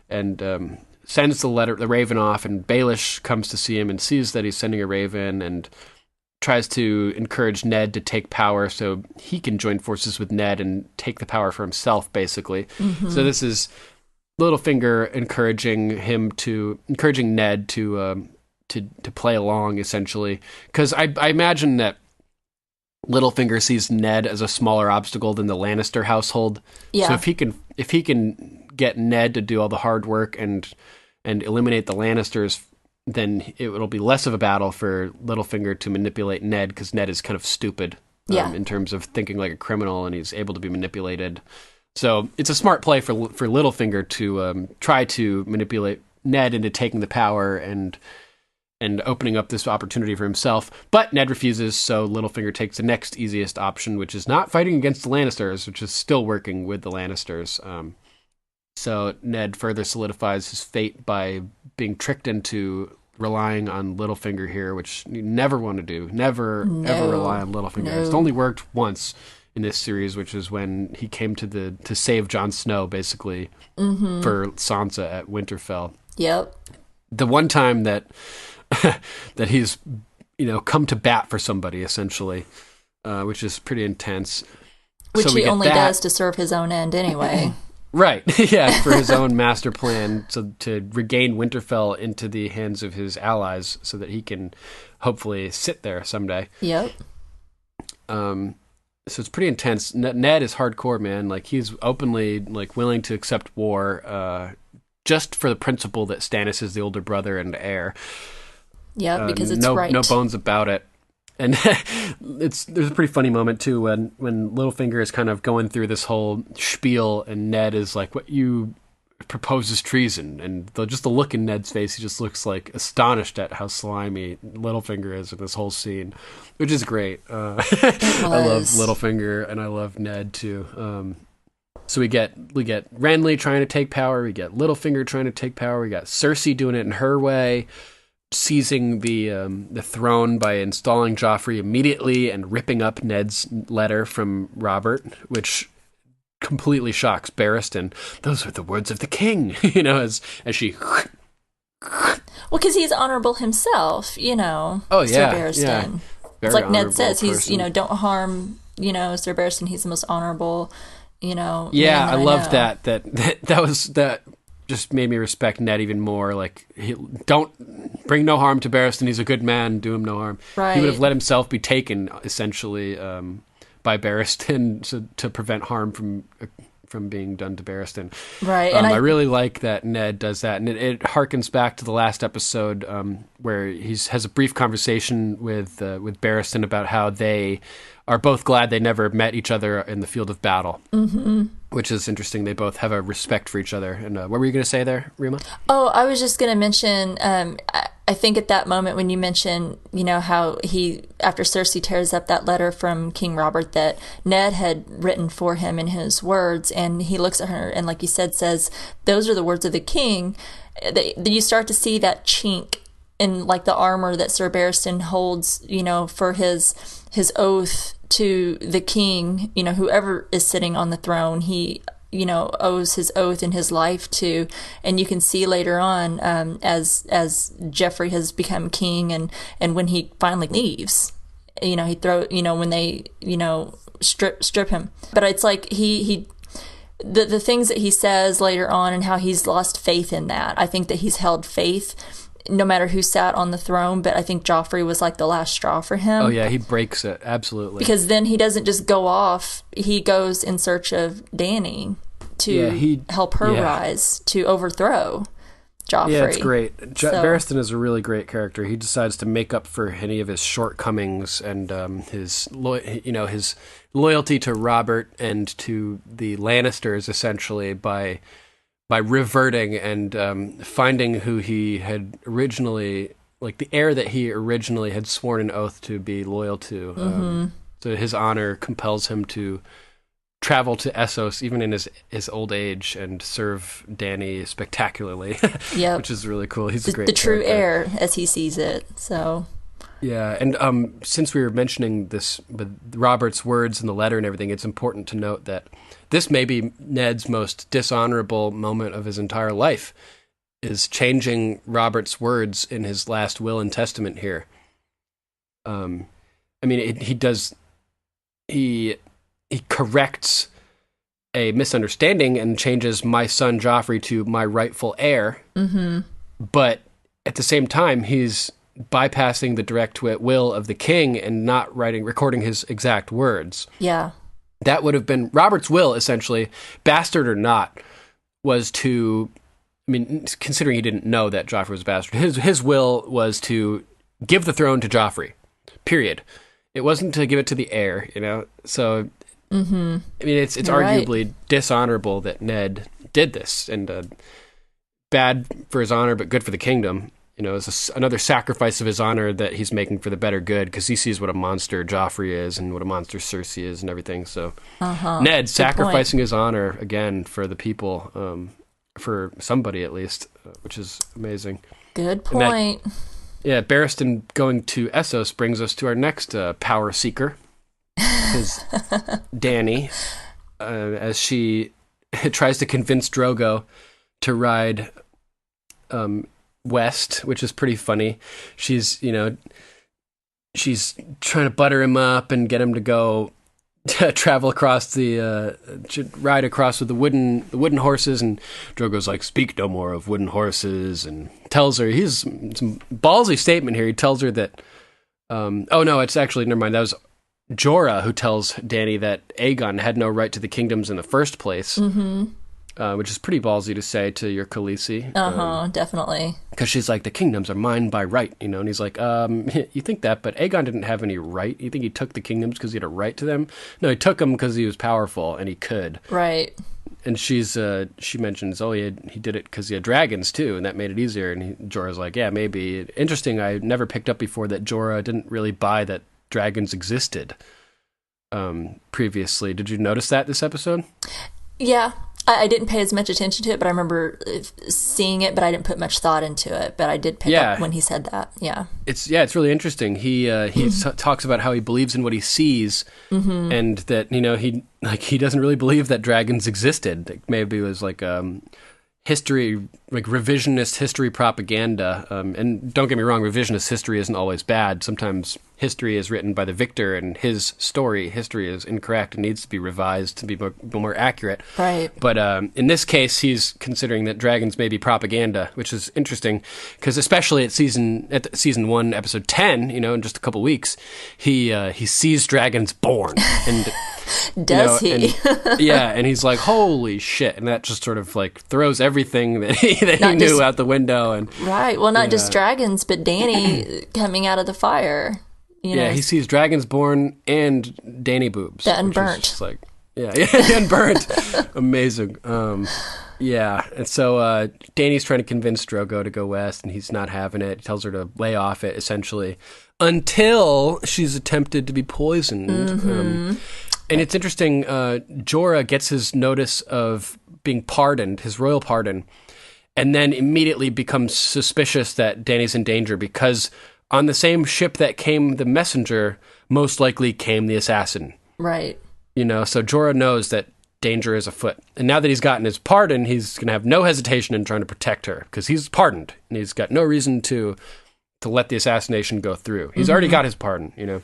and sends the raven off, and Baelish comes to see him and sees that he's sending a raven and tries to encourage Ned to take power so he can join forces with Ned and take the power for himself, basically. Mm-hmm. So this is Littlefinger encouraging Ned to play along, essentially, because I imagine that Littlefinger sees Ned as a smaller obstacle than the Lannister household. Yeah. So if he can get Ned to do all the hard work and eliminate the Lannisters, then it'll be less of a battle for Littlefinger to manipulate Ned, because Ned is kind of stupid in terms of thinking like a criminal, and he's able to be manipulated. So it's a smart play for Littlefinger to try to manipulate Ned into taking the power and opening up this opportunity for himself. But Ned refuses, so Littlefinger takes the next easiest option, which is not fighting against the Lannisters, which is still working with the Lannisters. So Ned further solidifies his fate by being tricked into relying on Littlefinger here, which you never want to do. Ever rely on Littlefinger. No. It's only worked once in this series, which is when he came to save Jon Snow, basically, for Sansa at Winterfell. Yep. The one time that that he's come to bat for somebody, essentially, which is pretty intense. Which he only does to serve his own end anyway. Right, yeah, for his own master plan, so to regain Winterfell into the hands of his allies so that he can hopefully sit there someday. Yep. So it's pretty intense. Ned is hardcore, man. Like, he's openly willing to accept war just for the principle that Stannis is the older brother and heir. Yeah, because it's right. No bones about it. And there's a pretty funny moment too when Littlefinger is kind of going through this whole spiel, and Ned is like, "What you propose is treason." And the look in Ned's face, he just looks like astonished at how slimy Littlefinger is in this whole scene, which is great. I love Littlefinger, and I love Ned too. So we get Renly trying to take power. We get Littlefinger trying to take power. We got Cersei doing it in her way, seizing the throne by installing Joffrey immediately and ripping up Ned's letter from Robert, which completely shocks Barristan. Those are the words of the king, as she. Well, because he's honorable himself, Oh yeah, Sir Barristan. Yeah. It's like Ned says, he's don't harm, Sir Barristan. He's the most honorable, Yeah, I love that. That just made me respect Ned even more. Like, don't bring no harm to Barristan. He's a good man. Do him no harm. Right. He would have let himself be taken, essentially, by Barristan to prevent harm from being done to Barristan. Right. And I really like that Ned does that. And it harkens back to the last episode where he has a brief conversation with Barristan about how they are both glad they never met each other in the field of battle, which is interesting. They both have a respect for each other. And what were you going to say there, Rima? Oh, I was just going to mention, I think at that moment when you mentioned, how after Cersei tears up that letter from King Robert that Ned had written for him in his words, and he looks at her and, like you said, says, those are the words of the king, you start to see that chink in, like, the armor that Sir Barristan holds, for his oath to the king, whoever is sitting on the throne. He owes his oath and his life to. And you can see later on, as Joffrey has become king, and when he finally leaves, he when they, strip him. But it's like the things that he says later on and how he's lost faith in that. I think that he's held faith no matter who sat on the throne, but I think Joffrey was like the last straw for him. Oh yeah, he breaks it, absolutely. Because then he doesn't just go off, he goes in search of Dany to help her rise, to overthrow Joffrey. Yeah, it's great. Barristan is a really great character. He decides to make up for any of his shortcomings and his loyalty to Robert and to the Lannisters, essentially, by reverting and finding who he had originally, like the heir that he originally had sworn an oath to be loyal to. So his honor compels him to travel to Essos, even in his old age, and serve Dany spectacularly, which is really cool. He's a great the true character. heir, as he sees it. So. Yeah, and since we were mentioning this with Robert's words in the letter and everything, it's important to note that this may be Ned's most dishonorable moment of his entire life, is changing Robert's words in his last will and testament here. He corrects a misunderstanding and changes my son Joffrey to my rightful heir, but at the same time, he's bypassing the direct will of the king and not recording his exact words. Yeah. That would have been Robert's will, essentially, bastard or not, was to, considering he didn't know that Joffrey was a bastard, his will was to give the throne to Joffrey, period. It wasn't to give it to the heir, so, it's arguably dishonorable that Ned did this, and bad for his honor, but good for the kingdom. It's another sacrifice of his honor that he's making for the better good, because he sees what a monster Joffrey is and what a monster Cersei is and everything. So Ned good sacrificing his honor again for the people, for somebody at least, which is amazing. Good point. Barristan going to Essos brings us to our next power seeker, is Dany, as she tries to convince Drogo to ride west, which is pretty funny. She's trying to butter him up and get him to go travel across ride across with the wooden horses, and Drogo's like, speak no more of wooden horses, and tells her, he's some ballsy statement here. He tells her that it's actually, never mind, that was Jorah who tells Dany that Aegon had no right to the kingdoms in the first place. Which is pretty ballsy to say to your Khaleesi. Definitely. Because she's like, the kingdoms are mine by right, and he's like, you think that, but Aegon didn't have any right? You think he took the kingdoms because he had a right to them? No, he took them because he was powerful and he could. Right. And she mentions, he did it because he had dragons too, and that made it easier. And Jorah's like, yeah, maybe. Interesting, I never picked up before that Jorah didn't really buy that dragons existed previously. Did you notice that this episode? Yeah. I didn't pay as much attention to it, but I remember seeing it, but I didn't put much thought into it. But I did pick up when he said that. Yeah. It's really interesting. He talks about how he believes in what he sees, and that he doesn't really believe that dragons existed. Maybe it was like history, like revisionist history propaganda. And don't get me wrong, revisionist history isn't always bad. Sometimes history is written by the victor, and his history is incorrect and needs to be revised to be more accurate. Right. But in this case, he's considering that dragons may be propaganda, which is interesting, because especially at season 1, episode 10, in just a couple weeks, he sees dragons born, and does he? And he's like, holy shit, and that just sort of like throws everything that he knew out the window. And right. Well, not just dragons, but Dany coming out of the fire. He sees dragons born and Dany boobs. The unburnt. Just like, unburnt. Amazing. And so Dany's trying to convince Drogo to go west, and he's not having it. He tells her to lay off it, essentially, until she's attempted to be poisoned. And it's interesting, Jorah gets his notice of being pardoned, his royal pardon, and then immediately becomes suspicious that Dany's in danger, because on the same ship that came the messenger, most likely came the assassin. Right. So Jorah knows that danger is afoot. And now that he's gotten his pardon, he's going to have no hesitation in trying to protect her because he's pardoned and he's got no reason to let the assassination go through. He's already got his pardon, you know.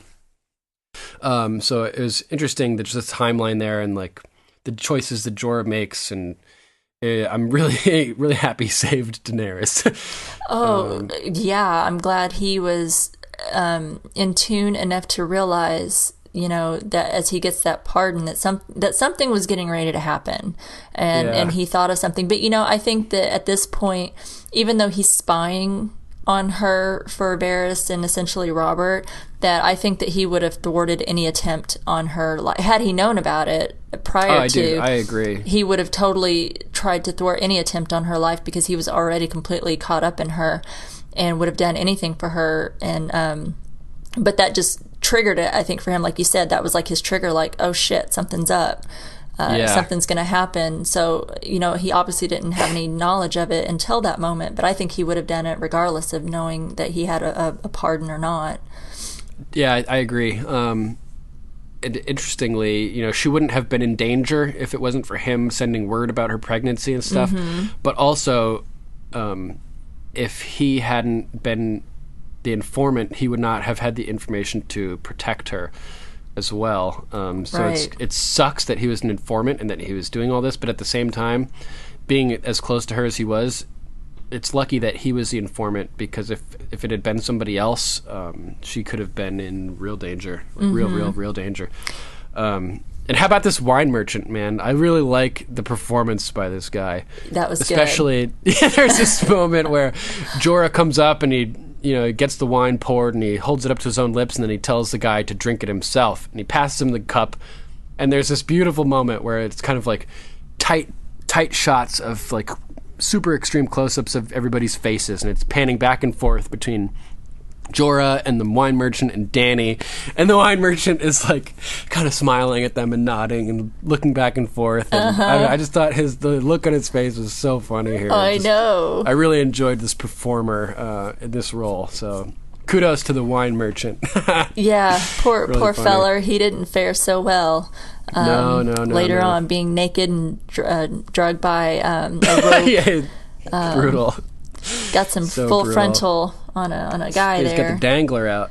So it was interesting that just the timeline there and like the choices that Jorah makes, and I'm really, really happy he saved Daenerys. Yeah, I'm glad he was in tune enough to realize, you know, that as he gets that pardon, that something was getting ready to happen, and he thought of something. But you know, I think that at this point, even though he's spying on her for Varys and essentially Robert, that I think that he would have thwarted any attempt on her. Like, had he known about it prior to, I agree. He would have totally tried to thwart any attempt on her life because he was already completely caught up in her and would have done anything for her. And but that just triggered it, I think, for him. Like you said, that was like his trigger, like, oh shit, something's up. Something's going to happen. So, you know, he obviously didn't have any knowledge of it until that moment, but I think he would have done it regardless of knowing that he had a pardon or not. Yeah, I agree. And interestingly, you know, she wouldn't have been in danger if it wasn't for him sending word about her pregnancy and stuff. Mm-hmm. But also, if he hadn't been the informant, he would not have had the information to protect her as well. So right. It sucks that he was an informant and that he was doing all this, but at the same time, being as close to her as he was, it's lucky that he was the informant, because if it had been somebody else, she could have been in real danger. Real danger. And how about this wine merchant, man? I really like the performance by this guy. That was especially good. There's this moment where Jorah comes up and he gets the wine poured and he holds it up to his own lips, and then he tells the guy to drink it himself, and he passes him the cup, and there's this beautiful moment where it's kind of like tight shots of like super extreme close-ups of everybody's faces, and it's panning back and forth between Jorah and the wine merchant and Dany, and the wine merchant is like kind of smiling at them and nodding and looking back and forth, and I just thought the look on his face was so funny here. I know. I really enjoyed this performer in this role, so kudos to the wine merchant. Yeah, poor really funny. feller, he didn't fare so well. No. Later on, being naked and drugged by a rope. Yeah, brutal. Got some so full brutal. frontal on a guy He's there. got the dangler out.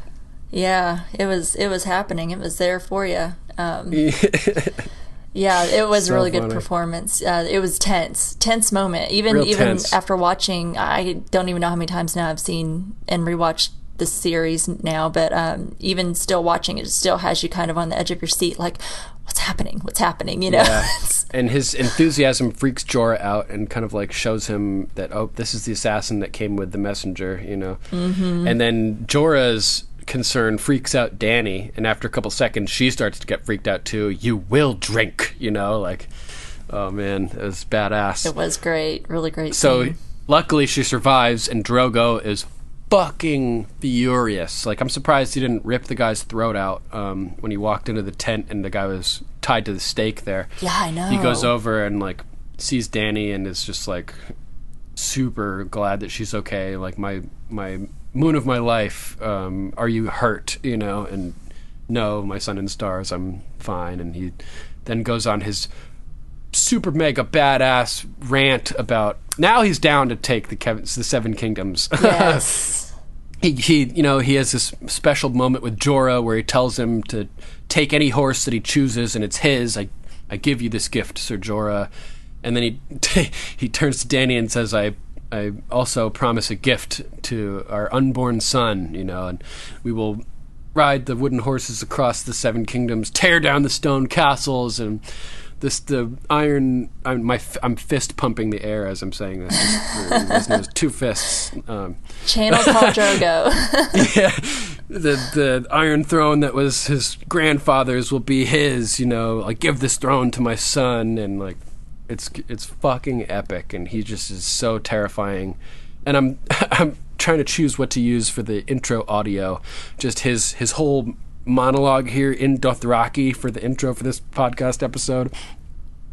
Yeah, it was happening. It was there for you. Yeah, it was So a really funny. good performance. It was tense moment. Even Real tense. after watching, I don't even know how many times now I've seen and rewatched this series now, but even still watching it, still has you kind of on the edge of your seat, like, what's happening, you know? Yeah. And his enthusiasm freaks Jorah out and kind of like shows him that, oh, this is the assassin that came with the messenger, you know? Mm-hmm. And then Jorah's concern freaks out Dany, and after a couple seconds, she starts to get freaked out too. You will drink, you know? Like, oh man, it was badass. It was great. Really great So, scene. luckily she survives, and Drogo is fucking furious. Like, I'm surprised he didn't rip the guy's throat out when he walked into the tent and the guy was tied to the stake there. Yeah, I know. He goes over and like sees Dany and is just like super glad that she's okay. Like, my moon of my life, are you hurt, you know? And no, my sun and stars, I'm fine. And he then goes on his super mega badass rant about now he's down to take the Seven Kingdoms. Yes. He has this special moment with Jorah where he tells him to take any horse that he chooses and it's his. I give you this gift, Sir Jorah. And then he turns to Dany and says, I also promise a gift to our unborn son, you know, and we will ride the wooden horses across the Seven Kingdoms, tear down the stone castles, and I'm fist pumping the air as I'm saying this. Just, there's two fists. Channel Khal Drogo. Yeah, the Iron Throne that was his grandfather's will be his. You know, like, give this throne to my son, and like, it's fucking epic, and he just is so terrifying. And I'm trying to choose what to use for the intro audio. Just his whole monologue here in Dothraki for the intro for this podcast episode,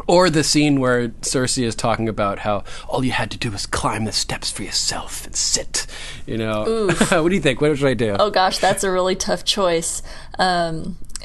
or the scene where Cersei is talking about how all you had to do was climb the steps for yourself and sit, you know. What do you think? What should I do? Oh gosh, that's a really tough choice.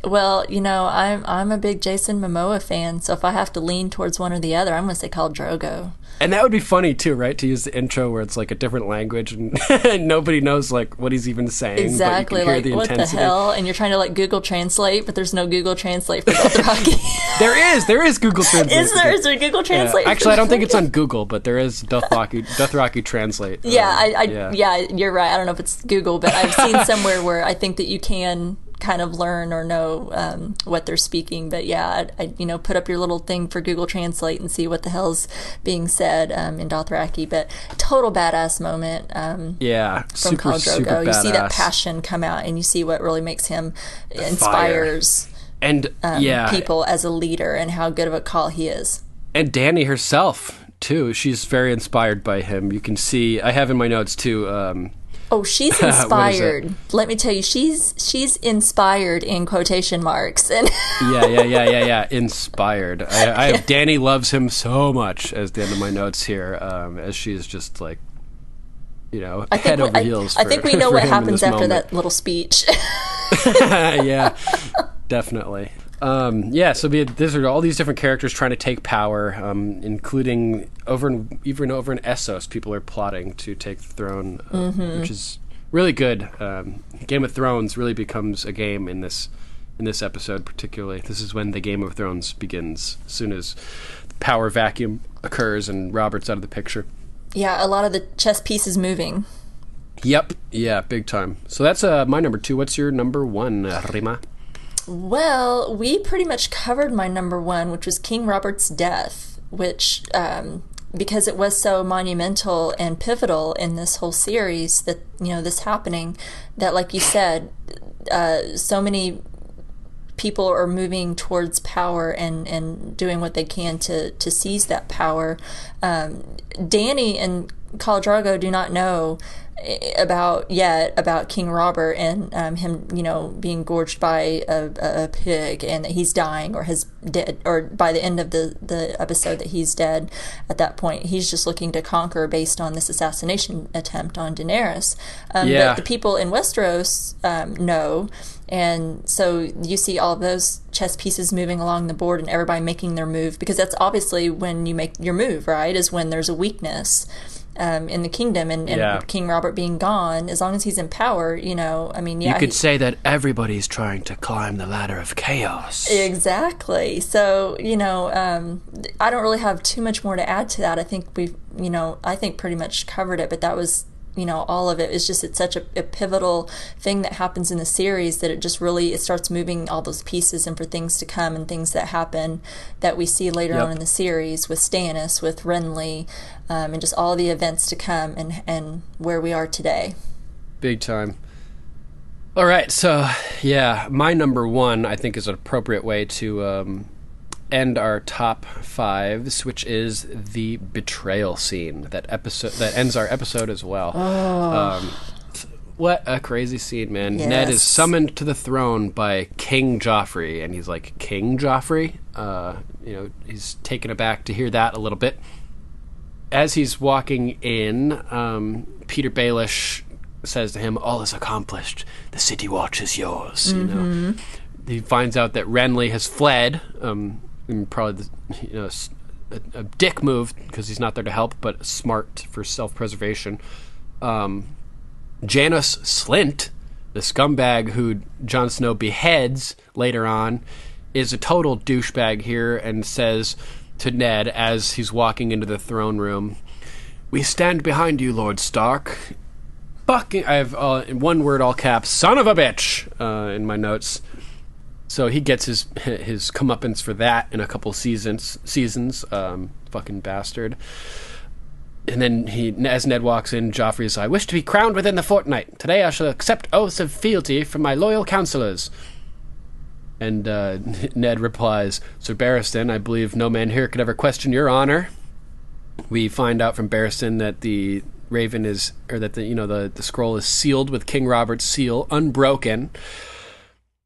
Well, I'm a big Jason Momoa fan, so if I have to lean towards one or the other, I'm going to say Khal Drogo. And that would be funny too, right? To use the intro where it's like a different language and nobody knows like what he's even saying. Exactly, but you can hear like the what intensity. the hell? And you're trying to like Google Translate, but there's no Google Translate for Dothraki. There is Google Translate. Is there Google Translate? Actually, I don't think it's on Google, but there is Dothraki Translate. Yeah, you're right. I don't know if it's Google, but I've seen somewhere where I think that you can kind of learn or know what they're speaking. But yeah, I put up your little thing for Google Translate and see what the hell's being said in Dothraki. But total badass moment. From Khal Drogo. You see that passion come out, and you see what really makes him inspires and people as a leader, and how good of a call he is. And Dany herself too. She's very inspired by him. You can see. I have in my notes too. She's inspired. Let me tell you, she's inspired in quotation marks. And yeah. Inspired. I have Dany loves him so much as the end of my notes here, as she's just like, head over heels. I think we know what happens after that little speech. Yeah, definitely. So these are all these different characters trying to take power, including even over in Essos, people are plotting to take the throne, which is really good. Game of Thrones really becomes a game in this episode, particularly. This is when the Game of Thrones begins, as soon as the power vacuum occurs and Robert's out of the picture. Yeah, a lot of the chess pieces moving. Yep, yeah, big time. So that's my number 2. What's your number 1, Rima? Well, we pretty much covered my number 1, which was King Robert's death, which, because it was so monumental and pivotal in this whole series, that, this happening, that, like you said, so many people are moving towards power and doing what they can to seize that power. Dany and Khal Drogo do not know about King Robert and him, being gorged by a pig, and that he's dying or has dead, or by the end of the episode that he's dead. At that point, he's just looking to conquer based on this assassination attempt on Daenerys. But the people in Westeros know. And so you see all of those chess pieces moving along the board and everybody making their move, because that's obviously when you make your move, right, is when there's a weakness in the kingdom, and King Robert being gone, as long as he's in power, you could say that everybody's trying to climb the ladder of chaos. Exactly. So, I don't really have too much more to add to that. I think we've, pretty much covered it, but that was, all of it. It's such a pivotal thing that happens in the series, that it just really, it starts moving all those pieces, and for things to come and things that happen that we see later on in the series with Stannis, with Renly, and just all the events to come and where we are today. Big time. All right, so my number 1 I think is an appropriate way to end our top 5s, which is the betrayal scene, that ends our episode as well. What a crazy scene, man. Yes. Ned is summoned to the throne by King Joffrey, and he's like, King Joffrey? He's taken aback to hear that a little bit. As he's walking in, Peter Baelish says to him, all is accomplished. The city watch is yours. He finds out that Renly has fled, and probably a dick move, because he's not there to help, but smart for self-preservation. Janos Slynt, the scumbag who Jon Snow beheads later on, is a total douchebag here, and says to Ned as he's walking into the throne room, we stand behind you, Lord Stark. I have in one word, all caps, son of a bitch, in my notes. So he gets his comeuppance for that in a couple seasons. Fucking bastard. And then as Ned walks in, Joffrey says, I wish to be crowned within the fortnight. Today I shall accept oaths of fealty from my loyal counselors. And Ned replies, Sir Barristan, I believe no man here could ever question your honor. We find out from Barristan that the raven is, or that the scroll is sealed with King Robert's seal, unbroken.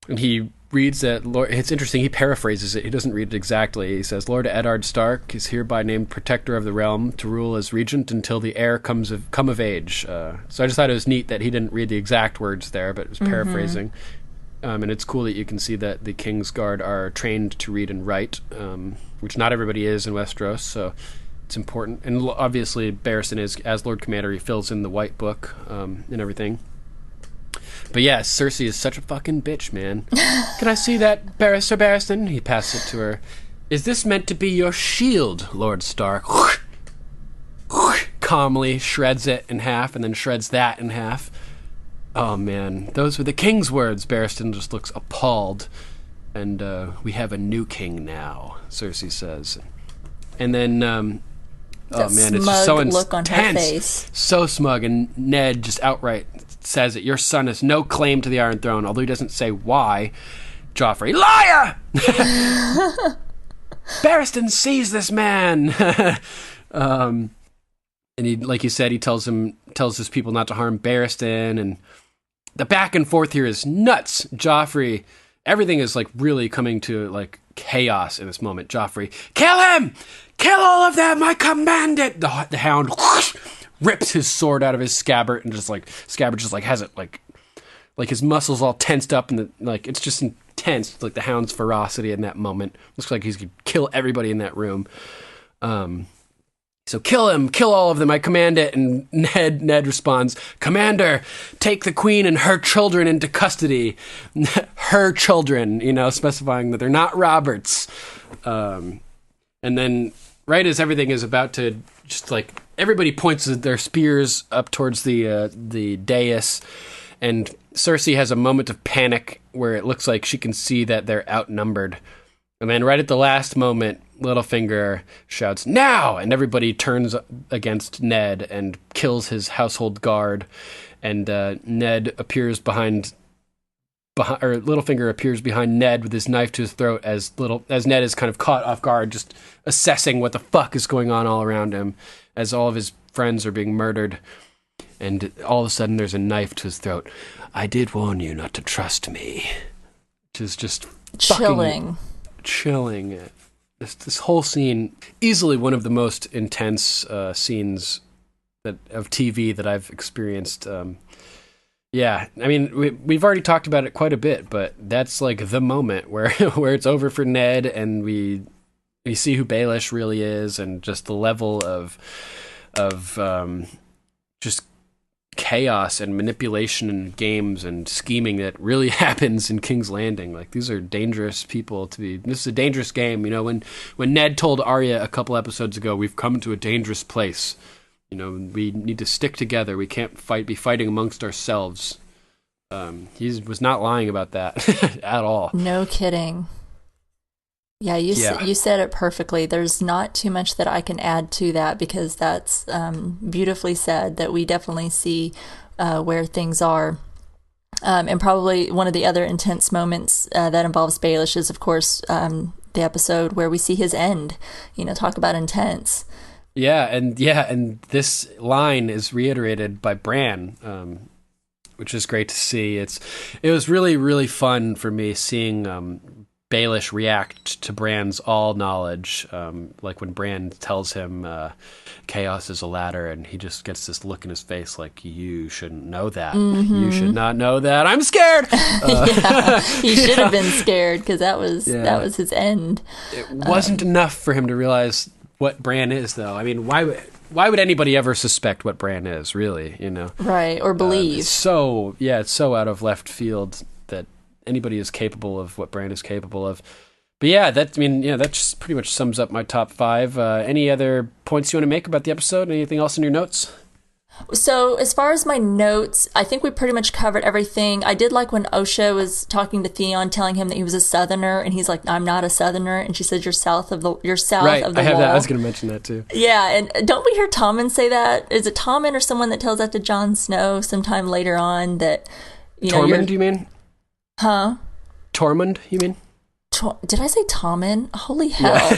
And he reads that, it's interesting, he paraphrases it, he doesn't read it exactly. He says, Lord Eddard Stark is hereby named protector of the realm to rule as regent until the heir come of age. So I just thought it was neat that he didn't read the exact words there, but it was paraphrasing. And it's cool that you can see that the Kingsguard are trained to read and write, which not everybody is in Westeros, so it's important. And obviously Barristan is, as Lord Commander, he fills in the White Book and everything. But yeah, Cersei is such a fucking bitch, man. Can I see that, Barristan? He passes it to her. Is this meant to be your shield, Lord Stark? Calmly shreds it in half and then shreds that in half. Oh man, those were the king's words. Barristan just looks appalled. And we have a new king now, Cersei says. And then, oh man, it's just so look on her face. So smug. And Ned just outright says that your son has no claim to the Iron Throne, although he doesn't say why. Joffrey, liar! Barristan sees this man. And he, like you said, he tells his people not to harm Barristan, and the back and forth here is nuts. Joffrey, everything is like really coming to like chaos in this moment. Joffrey, kill him! Kill all of them! I command it! The hound rips his sword out of his scabbard and just like has it like his muscles all tensed up, and it's just intense. Like the hound's ferocity in that moment. Looks like he's gonna kill everybody in that room. So kill him, kill all of them, I command it. And Ned responds, Commander, take the queen and her children into custody. Her children, specifying that they're not Robert's. And then right as everything is about to just like, everybody points their spears up towards the dais, and Cersei has a moment of panic where it looks like she can see that they're outnumbered. And then right at the last moment, Littlefinger shouts, now! And everybody turns against Ned and kills his household guard. And Ned appears Littlefinger appears behind Ned with his knife to his throat as Ned is kind of caught off guard, just assessing what the fuck is going on all around him as all of his friends are being murdered. And all of a sudden there's a knife to his throat. I did warn you not to trust me. Which is just chilling. This whole scene, easily one of the most intense scenes of TV that I've experienced. Yeah, I mean, we've already talked about it quite a bit, but that's like the moment where where it's over for Ned, and we see who Baelish really is, and just the level of just chaos and manipulation and games and scheming that really happens in King's Landing. Like, these are dangerous people this is a dangerous game. When Ned told Arya a couple episodes ago, we've come to a dangerous place. We need to stick together. We can't be fighting amongst ourselves. He was not lying about that at all. No kidding. Yeah, you said it perfectly. There's not too much that I can add to that, because that's beautifully said, that we definitely see where things are. And probably one of the other intense moments that involves Baelish is, of course, the episode where we see his end. Talk about intense. Yeah, and this line is reiterated by Bran, which is great to see. It was really, really fun for me seeing Baelish react to Bran's all knowledge, like when Bran tells him chaos is a ladder, and he just gets this look in his face like, you shouldn't know that. Mm-hmm. You should not know that. I'm scared. He should have been scared, because that was his end. It wasn't enough for him to realize what Bran is, though. I mean, why would anybody ever suspect what Bran is, really? Right, or believe. It's so out of left field that anybody is capable of what Bran is capable of. But yeah, that just pretty much sums up my top 5. Any other points you want to make about the episode? Anything else in your notes? So as far as my notes, I think we pretty much covered everything. I did like when Osha was talking to Theon, telling him that he was a Southerner, and he's like, I'm not a Southerner. And she said, you're south of the right, wall. I have that. I was going to mention that too. Yeah, and don't we hear Tommen say that? Is it Tommen or someone that tells that to Jon Snow sometime later on, that, Tormund, you mean? Huh? Tormund, you mean? Did I say Tommen? Holy hell. Yeah.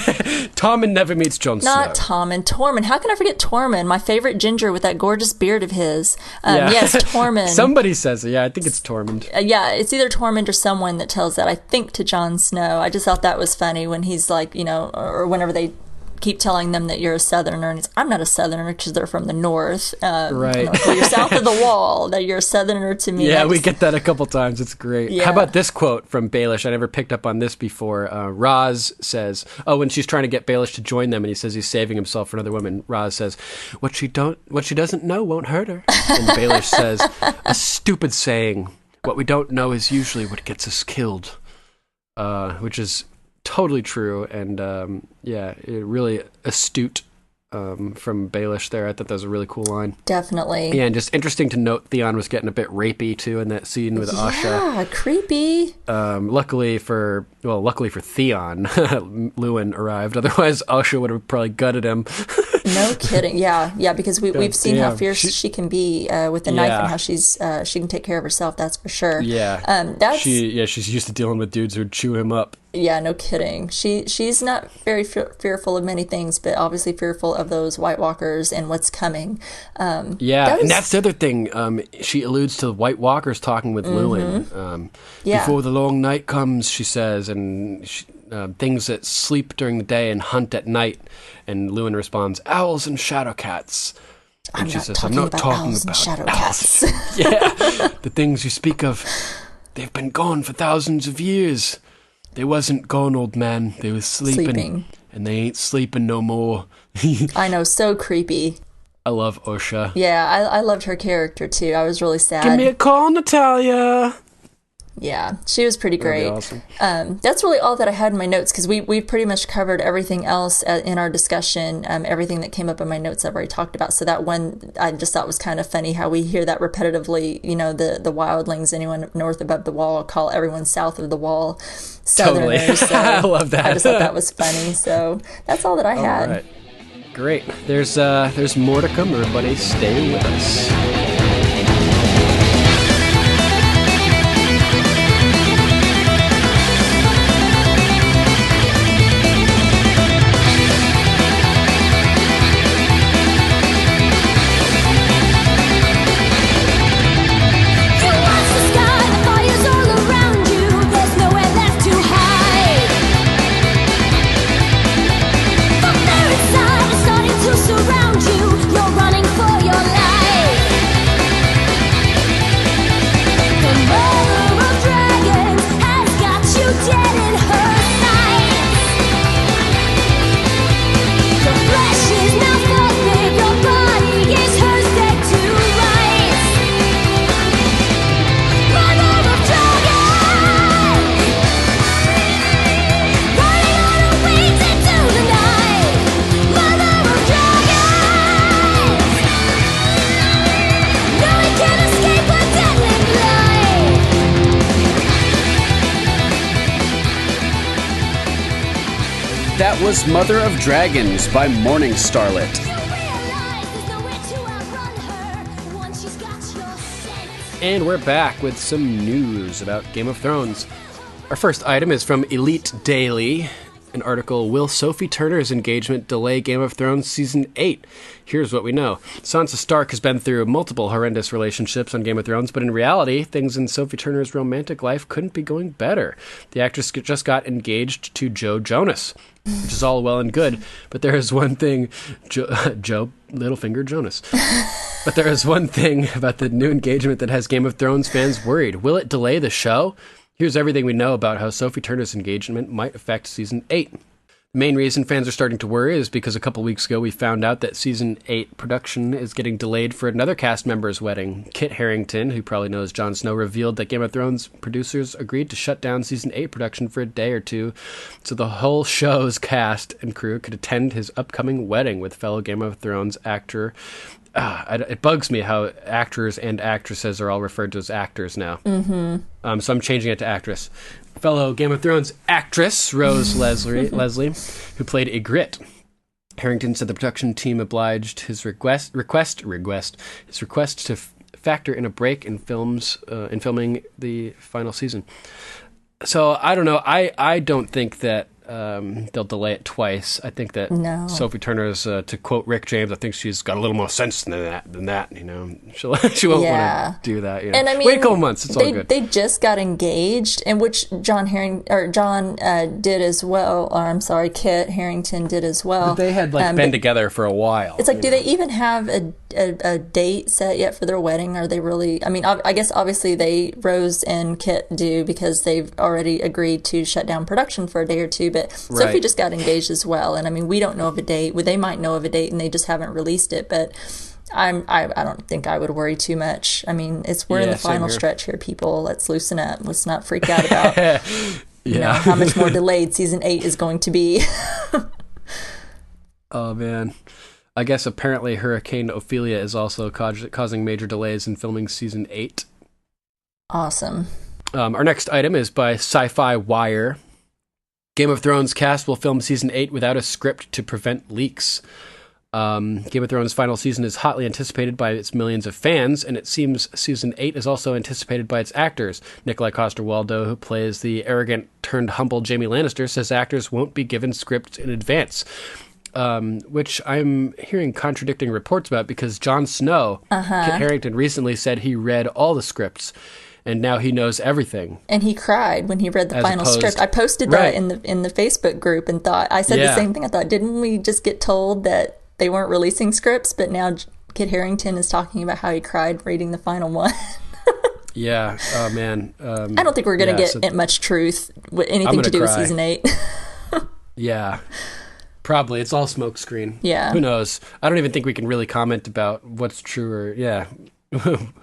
Tommen never meets Jon Snow. Not Tommen. Tormund. How can I forget Tormund? My favorite ginger with that gorgeous beard of his. Yes, Tormund. Somebody says it. Yeah, I think it's Tormund. Yeah, it's either Tormund or someone that tells that, I think, to Jon Snow. I just thought that was funny when he's like, or whenever they keep telling them that you're a Southerner, and I'm not a Southerner because they're from the North. Right. Well, you're south of the wall, that you're a Southerner to me. Yeah, we get that a couple times. It's great. Yeah. How about this quote from Baelish? I never picked up on this before. Roz says, when she's trying to get Baelish to join them, and he says he's saving himself for another woman, Roz says, what she doesn't know won't hurt her. And Baelish says, a stupid saying. What we don't know is usually what gets us killed. Which is totally true, and really astute from Baelish there. I thought that was a really cool line. Definitely. Yeah, and just interesting to note Theon was getting a bit rapey too in that scene with Asha. Yeah, creepy. Luckily for Theon, Lewin arrived. Otherwise, Asha would have probably gutted him. No kidding. Yeah, because we've seen how fierce she can be with the knife, and how she can take care of herself. That's for sure. Yeah. She's used to dealing with dudes who'd chew him up. Yeah, no kidding. She's not very fearful of many things, but obviously fearful of those White Walkers and what's coming. And that's the other thing. She alludes to the White Walkers talking with Lewin. Before the long night comes, she says, and things that sleep during the day and hunt at night. And Lewin responds, owls and shadow cats. And she says, I'm not talking about shadow owls. cats. The things you speak of, they've been gone for thousands of years. They wasn't gone, old man. They was sleeping. And they ain't sleeping no more. I know, so creepy. I love Osha. Yeah, I loved her character too. I was really sad. Give me a call, Natalia. Yeah, she was pretty great. Awesome. That's really all that I had in my notes, because we pretty much covered everything else in our discussion. Everything that came up in my notes I've already talked about. So that one I just thought was kind of funny, how we hear that repetitively. The wildlings, anyone north above the wall, call everyone south of the wall Southerners. Totally. So I love that. I just thought that was funny. So that's all that I had. All right. Great. There's more to come, everybody. Stay with us. That was Mother of Dragons by Morning Starlet. And we're back with some news about Game of Thrones. Our first item is from Elite Daily, an article, Will Sophie Turner's engagement delay Game of Thrones Season 8? Here's what we know. Sansa Stark has been through multiple horrendous relationships on Game of Thrones, but in reality, things in Sophie Turner's romantic life couldn't be going better. The actress just got engaged to Joe Jonas, which is all well and good, but there is one thing, Joe Littlefinger Jonas. But there is one thing about the new engagement that has Game of Thrones fans worried. Will it delay the show? Here's everything we know about how Sophie Turner's engagement might affect Season 8. The main reason fans are starting to worry is because a couple weeks ago we found out that Season 8 production is getting delayed for another cast member's wedding. Kit Harington, who probably knows Jon Snow, revealed that Game of Thrones producers agreed to shut down Season 8 production for a day or two so the whole show's cast and crew could attend his upcoming wedding with fellow Game of Thrones actor. It bugs me how actors and actresses are all referred to as actors now. Mm-hmm. So I'm changing it to actress. Fellow Game of Thrones actress Rose Leslie, who played Ygritte. Harrington said the production team obliged his request to factor in a break in filming the final season. So I don't know. I don't think that they'll delay it twice. I think that Sophie Turner's, to quote Rick James, I think she's got a little more sense than that. You know, she won't want to do that. You know? And I mean, wait a couple months. It's all good. They just got engaged, and which John did as well. Or I'm sorry, Kit Harington did as well. But they had been together for a while. It's like, do they even have a date set yet for their wedding? Are they really? I mean, I guess obviously Rose and Kit do, because they've already agreed to shut down production for a day or two. But Sophie just got engaged as well, and I mean, we don't know of a date. They might know of a date, and they just haven't released it. But I don't think I would worry too much. I mean, we're in the final stretch here, people. Let's loosen up. Let's not freak out about you know, how much more delayed season 8 is going to be. Oh man. I guess apparently Hurricane Ophelia is also causing major delays in filming season 8. Awesome. Our next item is by Sci-Fi Wire. Game of Thrones cast will film season 8 without a script to prevent leaks. Game of Thrones' final season is hotly anticipated by its millions of fans, and it seems season 8 is also anticipated by its actors. Nikolai Coster-Waldau, who plays the arrogant turned humble Jaime Lannister, says actors won't be given scripts in advance. Which I'm hearing contradicting reports about, because Jon Snow, Kit Harington, recently said he read all the scripts, and now he knows everything. And he cried when he read the final script. I posted that in the Facebook group and thought, I said the same thing. I thought, didn't we just get told that they weren't releasing scripts? But now Kit Harington is talking about how he cried reading the final one. Yeah. Oh, man. I don't think we're going to get much truth with anything to do with season 8. Yeah. Probably. It's all smokescreen. Yeah. Who knows? I don't even think we can really comment about what's true or,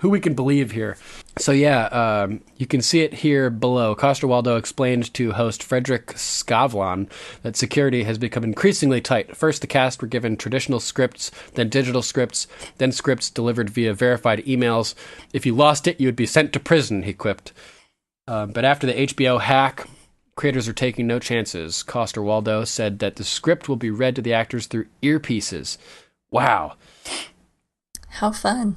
who we can believe here. So, you can see it here below. Coster-Waldau explained to host Frederick Skavlan that security has become increasingly tight. First, the cast were given traditional scripts, then digital scripts, then scripts delivered via verified emails. If you lost it, you would be sent to prison, he quipped. But after the HBO hack, creators are taking no chances. Coster-Waldau said that the script will be read to the actors through earpieces. Wow. How fun.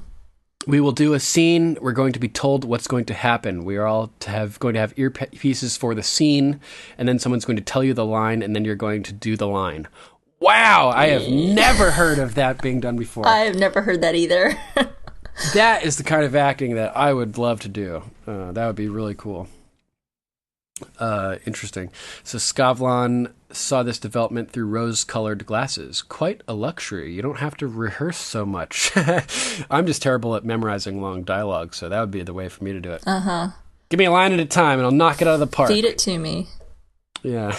We will do a scene. We're going to be told what's going to happen. We are all going to have earpieces for the scene, and then someone's going to tell you the line, and then you're going to do the line. Wow, I have never heard of that being done before. I have never heard that either. That is the kind of acting that I would love to do. That would be really cool. Interesting. So Skavlan saw this development through rose-colored glasses. Quite a luxury. You don't have to rehearse so much. I'm just terrible at memorizing long dialogue, so that would be the way for me to do it. Give me a line at a time, and I'll knock it out of the park. Feed it to me. Yeah.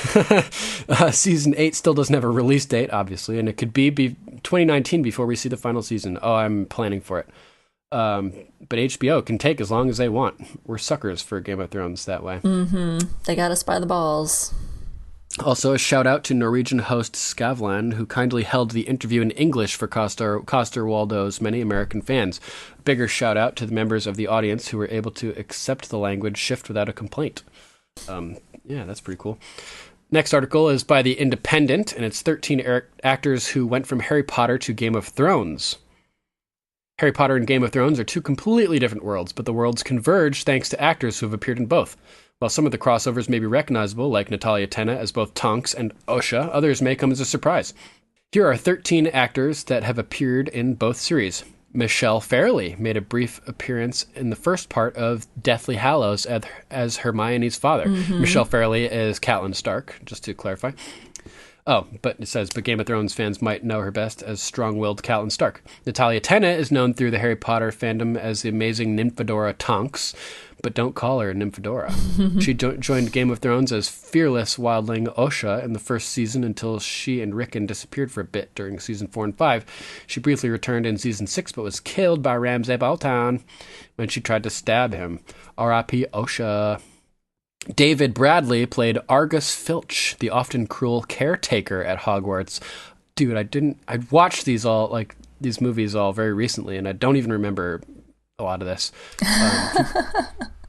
Season 8 still doesn't have a release date, obviously, and it could be 2019 before we see the final season. Oh, I'm planning for it. But HBO can take as long as they want. We're suckers for Game of Thrones that way. They got us by the balls. Also, a shout out to Norwegian host Skavlan, who kindly held the interview in English for Coster-Waldau's many American fans. Bigger shout out to the members of the audience who were able to accept the language shift without a complaint. That's pretty cool. Next article is by The Independent, and it's 13 actors who went from Harry Potter to Game of Thrones. Harry Potter and Game of Thrones are two completely different worlds, but the worlds converge thanks to actors who have appeared in both. While some of the crossovers may be recognizable, like Natalia Tena as both Tonks and Osha, others may come as a surprise. Here are 13 actors that have appeared in both series. Michelle Fairley made a brief appearance in the first part of Deathly Hallows as Hermione's father. Michelle Fairley is Catelyn Stark, just to clarify. Oh, but it says, but Game of Thrones fans might know her best as strong-willed Catelyn Stark. Natalia Tena is known through the Harry Potter fandom as the amazing Nymphadora Tonks, but don't call her Nymphadora. She joined Game of Thrones as fearless wildling Osha in the first season until she and Rickon disappeared for a bit during season 4 and 5. She briefly returned in season 6, but was killed by Ramsay Bolton when she tried to stab him. R.I.P. Osha. David Bradley played Argus Filch, the often cruel caretaker at Hogwarts. Dude, I watched these movies all very recently, and I don't even remember a lot of this.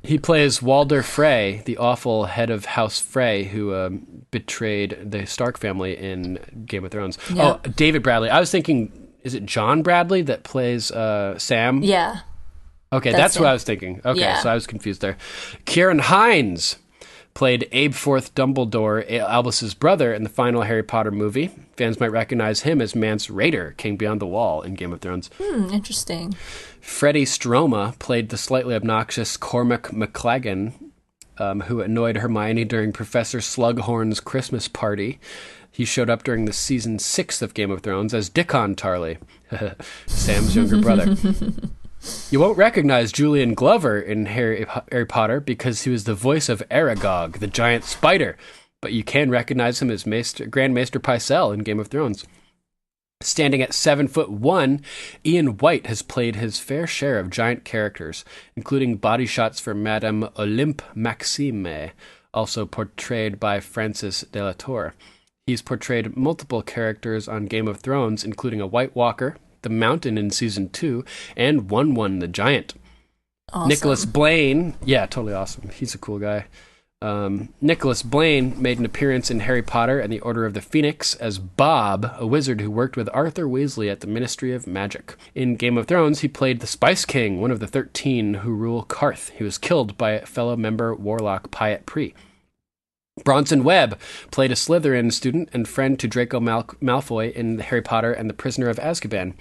He plays Walder Frey, the awful head of House Frey, who betrayed the Stark family in Game of Thrones. Yep. Oh, David Bradley. I was thinking, is it John Bradley that plays Sam? Yeah. Okay, that's what I was thinking. Okay, so I was confused there. Kieran Hines played Abeforth Dumbledore, Albus's brother, in the final Harry Potter movie. Fans might recognize him as Mance Rayder, King Beyond the Wall in Game of Thrones. Interesting. Freddie Stroma played the slightly obnoxious Cormac McLagan, who annoyed Hermione during Professor Slughorn's Christmas party. He showed up during the season 6 of Game of Thrones as Dickon Tarly, Sam's younger brother. You won't recognize Julian Glover in Harry Potter because he was the voice of Aragog, the giant spider, but you can recognize him as Grand Maester Pycelle in Game of Thrones. Standing at 7'1", Ian White has played his fair share of giant characters, including body shots for Madame Olympe Maxime, also portrayed by Francis de la Tour. He's portrayed multiple characters on Game of Thrones, including a White Walker, the Mountain in Season 2, and One the Giant. Awesome. Nicholas Blaine, yeah, totally awesome. He's a cool guy. Nicholas Blaine made an appearance in Harry Potter and the Order of the Phoenix as Bob, a wizard who worked with Arthur Weasley at the Ministry of Magic. In Game of Thrones, he played the Spice King, one of the 13 who rule Karth. He was killed by fellow member Warlock Pyat Pree. Bronson Webb played a Slytherin student and friend to Draco Malfoy in Harry Potter and the Prisoner of Azkaban.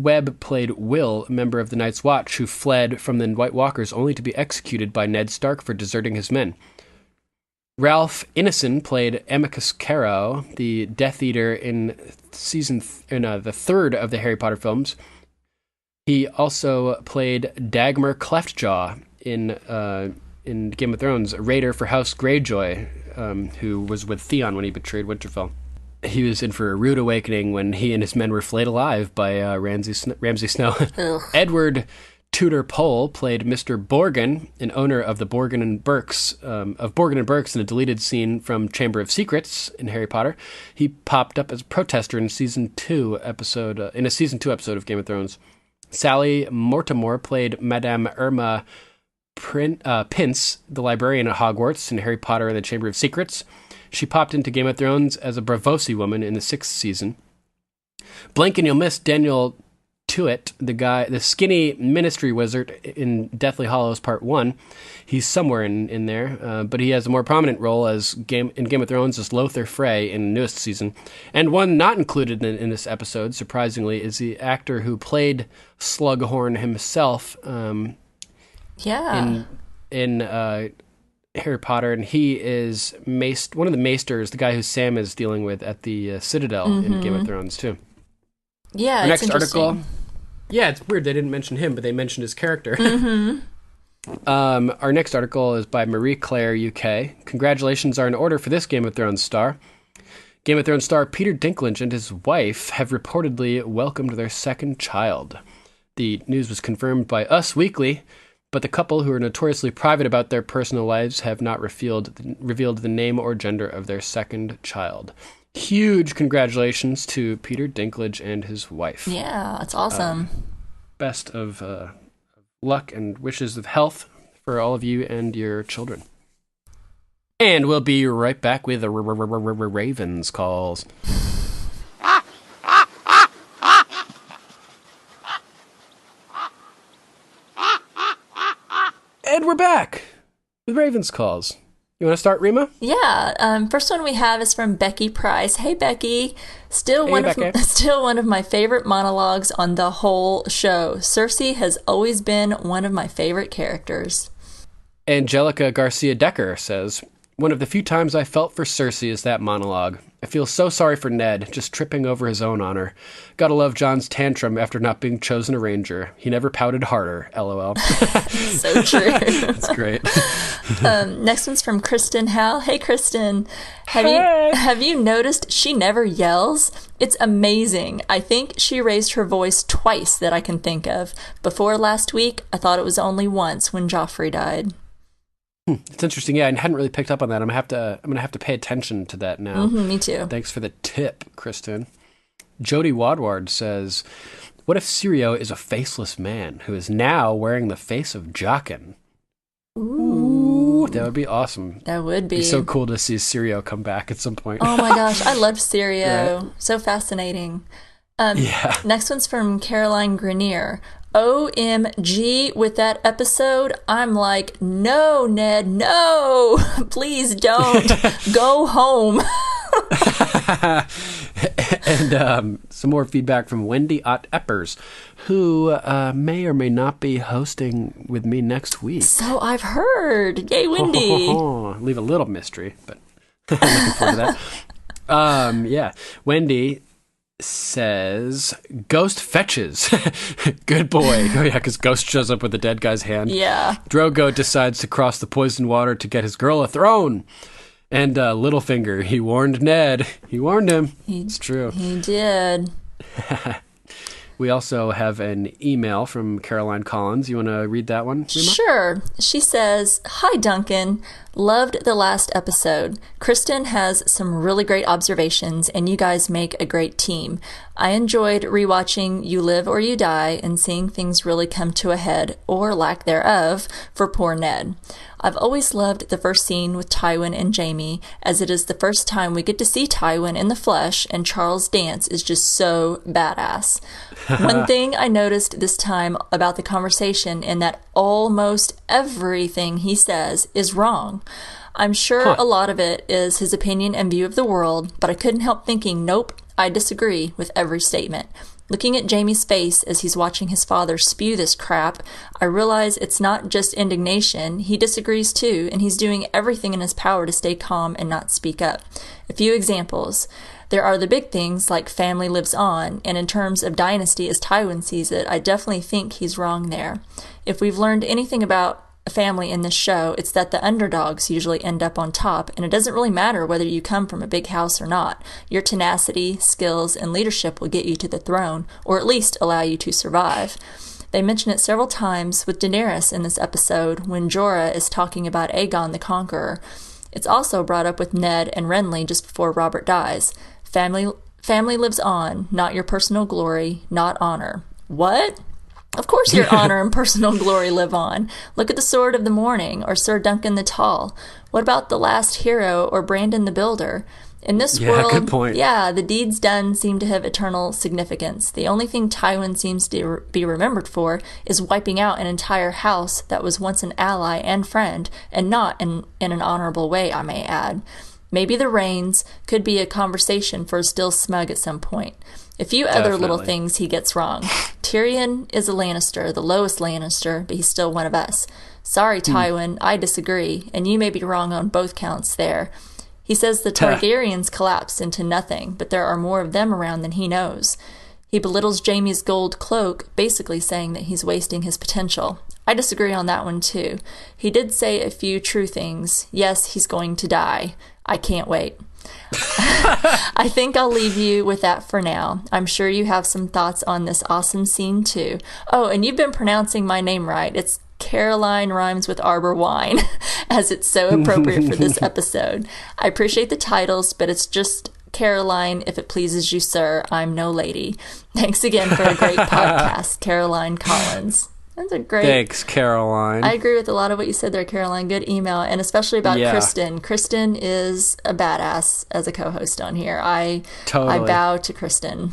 Webb played Will, a member of the Night's Watch, who fled from the White Walkers only to be executed by Ned Stark for deserting his men. Ralph Ineson played Amicus Caro, the Death Eater in the third of the Harry Potter films. He also played Dagmar Cleftjaw in Game of Thrones, a raider for House Greyjoy, who was with Theon when he betrayed Winterfell. He was in for a rude awakening when he and his men were flayed alive by Ramsay Snow. Edward Tudor Pole played Mr. Borgin, an owner of the Borgin and Burkes, in a deleted scene from Chamber of Secrets in Harry Potter. He popped up as a protester in a season 2 episode of Game of Thrones. Sally Mortimer played Madame Irma Pince, the librarian at Hogwarts in Harry Potter and the Chamber of Secrets. She popped into Game of Thrones as a Braavosi woman in the 6th season. Blink and you'll miss Daniel Tuitt, the skinny ministry wizard in Deathly Hallows Part 1. He's somewhere in there, but he has a more prominent role in Game of Thrones as Lothar Frey in the newest season. And one not included in this episode, surprisingly, is the actor who played Slughorn himself in Harry Potter, and he is one of the maesters, the guy who Sam is dealing with at the Citadel in Game of Thrones, too. Yeah, Our next article. Yeah, it's weird they didn't mention him, but they mentioned his character. Our next article is by Marie Claire UK. Congratulations are in order for this Game of Thrones star. Game of Thrones star Peter Dinklage and his wife have reportedly welcomed their second child. The news was confirmed by Us Weekly, but the couple, who are notoriously private about their personal lives, have not revealed the name or gender of their second child. Huge congratulations to Peter Dinklage and his wife. Yeah, that's awesome. Best of luck and wishes of health for all of you and your children. And we'll be right back with the Ravens calls. And we're back with Ravens calls. You want to start, Rima? Yeah. First one we have is from Becky Price. Hey, Becky. Still one of my favorite monologues on the whole show. Cersei has always been one of my favorite characters. Angelica Garcia Decker says, one of the few times I felt for Cersei is that monologue. I feel so sorry for Ned, just tripping over his own honor. Gotta love Jon's tantrum after not being chosen a ranger. He never pouted harder, LOL. So true. That's great. Next one's from Kristen Howell. Hey, Kristen. Have you noticed she never yells? It's amazing. I think she raised her voice twice that I can think of. Before last week, I thought it was only once when Joffrey died. It's interesting. Yeah, I hadn't really picked up on that. I'm gonna have to pay attention to that now. Me too. Thanks for the tip, Kristen. Jody Wadward says, "What if Syrio is a faceless man who is now wearing the face of Jaqen?" Ooh, that would be awesome. That would be. It'd be so cool to see Syrio come back at some point. Oh my gosh, I loved Syrio. Right? So fascinating. Yeah. Next one's from Caroline Grenier. OMG with that episode. I'm like, no, Ned, no, please don't go home. And some more feedback from Wendy Ott Eppers, who may or may not be hosting with me next week. So I've heard. Yay, Wendy. Leave a little mystery, but looking forward to that. Yeah, Wendy says, Ghost fetches. Good boy. Oh, yeah, because Ghost shows up with the dead guy's hand. Yeah. Drogo decides to cross the poisoned water to get his girl a throne. And Littlefinger, he warned Ned. He warned him. It's true. He did. We also have an email from Caroline Collins. You want to read that one, Rima? Sure. She says, Hi, Duncan. Loved the last episode. Kristen has some really great observations, and you guys make a great team. I enjoyed rewatching You Live or You Die and seeing things really come to a head, or lack thereof, for poor Ned. I've always loved the first scene with Tywin and Jaime, as it is the first time we get to see Tywin in the flesh, and Charles' dance is just so badass. One thing I noticed this time about the conversation in that almost everything he says is wrong. I'm sure a lot of it is his opinion and view of the world, but I couldn't help thinking, nope, I disagree with every statement. Looking at Jaime's face as he's watching his father spew this crap, I realize it's not just indignation. He disagrees too, and he's doing everything in his power to stay calm and not speak up. A few examples. There are the big things like family lives on, and in terms of dynasty as Tywin sees it, I definitely think he's wrong there. If we've learned anything about a family in this show, it's that the underdogs usually end up on top, and it doesn't really matter whether you come from a big house or not. Your tenacity, skills, and leadership will get you to the throne, or at least allow you to survive. They mention it several times with Daenerys in this episode when Jorah is talking about Aegon the Conqueror. It's also brought up with Ned and Renly just before Robert dies. Family lives on, not your personal glory, not honor. What? Of course your honor and personal glory live on. Look at the Sword of the Morning or Sir Duncan the Tall. What about the Last Hero or Brandon the Builder? In this world, good point. The deeds done seem to have eternal significance. The only thing Tywin seems to be remembered for is wiping out an entire house that was once an ally and friend, and not in an honorable way, I may add. Maybe the reigns could be a conversation for a still smug at some point. A few other little things he gets wrong. Tyrion is a Lannister, the lowest Lannister, but he's still one of us. Sorry, Tywin, I disagree, and you may be wrong on both counts there. He says the Targaryens collapsed into nothing, but there are more of them around than he knows. He belittles Jaime's gold cloak, basically saying that he's wasting his potential. I disagree on that one, too. He did say a few true things. Yes, he's going to die. I can't wait. I think I'll leave you with that for now. I'm sure you have some thoughts on this awesome scene, too. Oh, and you've been pronouncing my name right. It's Caroline rhymes with Arbor Wine, as it's so appropriate for this episode. I appreciate the titles, but it's just Caroline, if it pleases you, sir. I'm no lady. Thanks again for a great podcast, Caroline Collins. That's a great... Thanks, Caroline. I agree with a lot of what you said there, Caroline. Good email, and especially about Kristen. Kristen is a badass as a co-host on here. I bow to Kristen.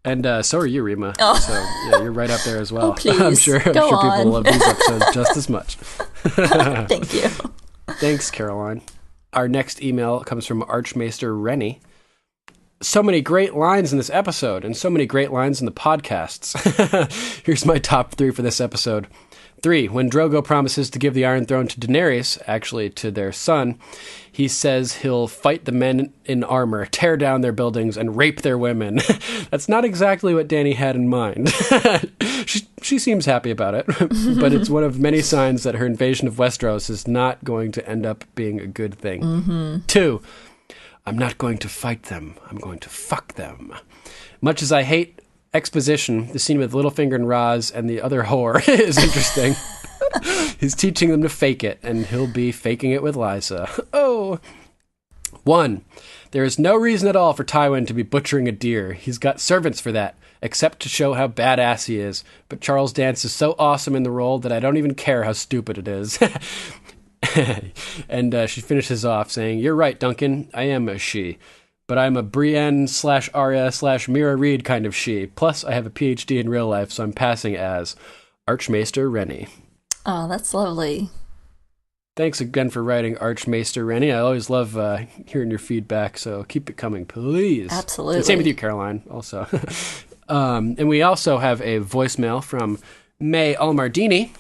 And so are you, Rima. Oh. So yeah, you're right up there as well. Oh, please. I'm sure people love these episodes just as much. Thank you. Thanks, Caroline. Our next email comes from Archmaester Rennie. So many great lines in this episode, and so many great lines in the podcasts. Here's my top 3 for this episode. 3, when Drogo promises to give the Iron Throne to Daenerys, actually to their son, he says he'll fight the men in armor, tear down their buildings, and rape their women. That's not exactly what Dany had in mind. She seems happy about it, but it's one of many signs that her invasion of Westeros is not going to end up being a good thing. Mm-hmm. 2, I'm not going to fight them. I'm going to fuck them. Much as I hate exposition, the scene with Littlefinger and Raz and the other whore is interesting. He's teaching them to fake it, and he'll be faking it with Lysa. 1, there is no reason at all for Tywin to be butchering a deer. He's got servants for that, except to show how badass he is. But Charles Dance is so awesome in the role that I don't even care how stupid it is. And she finishes off saying, "You're right, Duncan. I am a she." but I'm a Brienne / Arya / Mira Reed kind of she. Plus, I have a PhD in real life, so I'm passing as Archmaester Rennie. Oh, that's lovely. Thanks again for writing, Archmaester Rennie. I always love hearing your feedback, so keep it coming, please. Absolutely. And same with you, Caroline, also. And we also have a voicemail from May Almardini.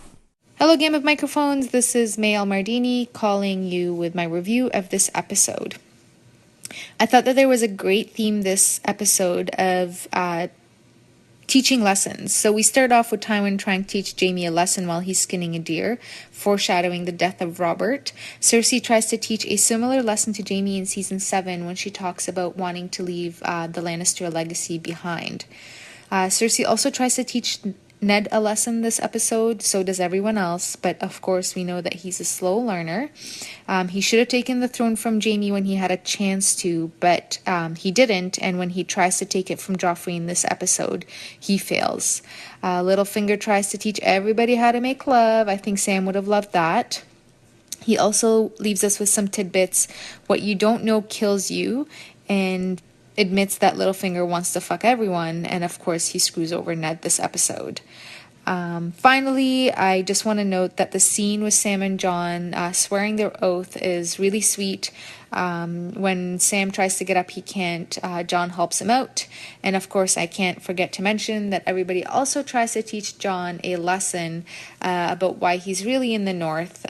Hello, Game of Microphones. This is May Almardini calling you with my review of this episode. I thought that there was a great theme this episode of teaching lessons. So we start off with Tywin trying to teach Jaime a lesson while he's skinning a deer, foreshadowing the death of Robert. Cersei tries to teach a similar lesson to Jaime in season 7 when she talks about wanting to leave the Lannister legacy behind. Cersei also tries to teach Ned a lesson this episode, so does everyone else, but of course we know that he's a slow learner. He should have taken the throne from Jaime when he had a chance to, but he didn't, and when he tries to take it from Joffrey in this episode, he fails. Littlefinger tries to teach everybody how to make love. I think Sam would have loved that. He also leaves us with some tidbits. What you don't know kills you, and admits that Littlefinger wants to fuck everyone, and of course he screws over Ned this episode. Finally, I just want to note that the scene with Sam and Jon swearing their oath is really sweet. When Sam tries to get up, he can't. Jon helps him out. And of course, I can't forget to mention that everybody also tries to teach Jon a lesson about why he's really in the north.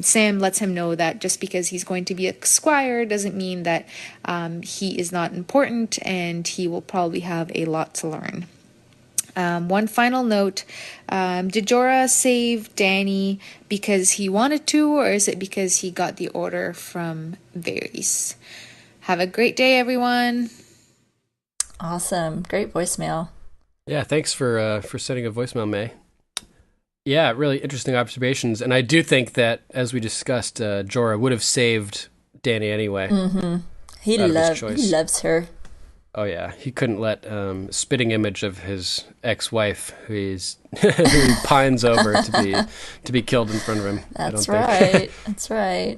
Sam lets him know that just because he's going to be a squire doesn't mean that he is not important, and he will probably have a lot to learn. One final note, did Jorah save Dany because he wanted to, or is it because he got the order from Varys? Have a great day, everyone. Awesome. Great voicemail. Yeah, thanks for sending a voicemail, May. Yeah, really interesting observations. And I do think that, as we discussed, Jorah would have saved Dany anyway. Mm-hmm. He loves her. Oh, yeah. He couldn't let spitting image of his ex-wife, who he pines over, to be killed in front of him. That's right. That's right.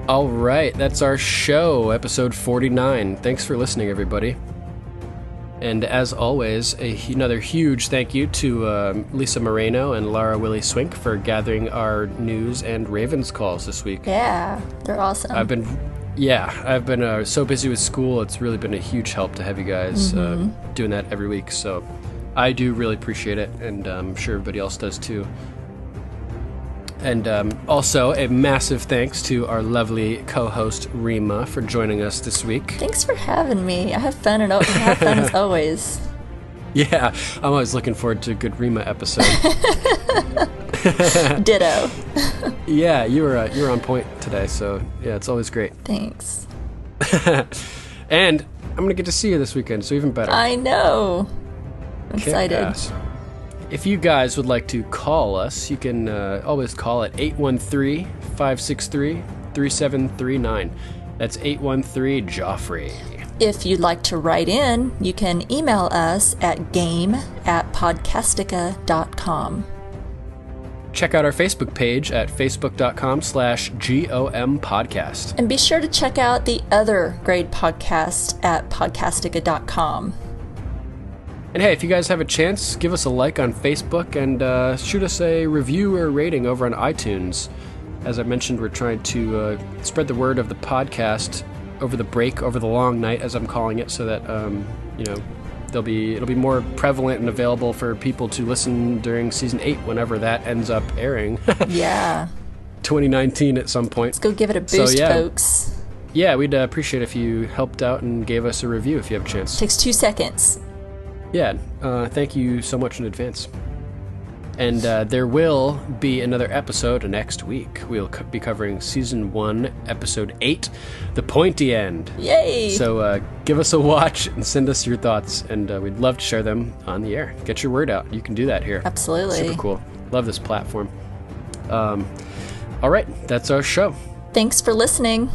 All right, that's our show, episode 49. Thanks for listening, everybody. And as always, another huge thank you to Lisa Moreno and Lara Willie Swink for gathering our news and Ravens calls this week. Yeah, they're awesome. I've been so busy with school. It's really been a huge help to have you guys doing that every week. So I do really appreciate it, and I'm sure everybody else does too. And also a massive thanks to our lovely co-host Rima for joining us this week. Thanks for having me. I have fun and have fun as always. Yeah, I'm always looking forward to a good Rima episode. Ditto. Yeah, you were on point today, so yeah, it's always great. Thanks. And I'm gonna get to see you this weekend, so even better. I know. I'm excited. If you guys would like to call us, you can always call at 813-563-3739. That's 813-JOFFREY. If you'd like to write in, you can email us at game@podcastica.com. Check out our Facebook page at facebook.com/GOM podcast. And be sure to check out the other great podcast at podcastica.com. And hey, if you guys have a chance, give us a like on Facebook and shoot us a review or rating over on iTunes. As I mentioned, we're trying to spread the word of the podcast over the break, over the long night, as I'm calling it, so that it'll be more prevalent and available for people to listen during season 8, whenever that ends up airing. Yeah. 2019 at some point. Let's go give it a boost, folks. Yeah, we'd appreciate if you helped out and gave us a review if you have a chance. Takes 2 seconds. Yeah, thank you so much in advance. And there will be another episode next week. We'll be covering Season 1, Episode 8, The Pointy End. Yay! So give us a watch and send us your thoughts, and we'd love to share them on the air. Get your word out. You can do that here. Absolutely. Super cool. Love this platform. All right, that's our show. Thanks for listening.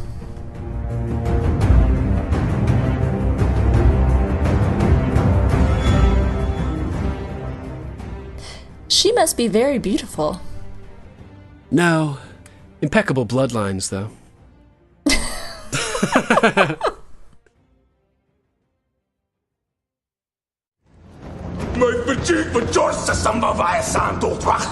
She must be very beautiful. No. Impeccable bloodlines, though. My fatigue for George Samba via Santo Tracht.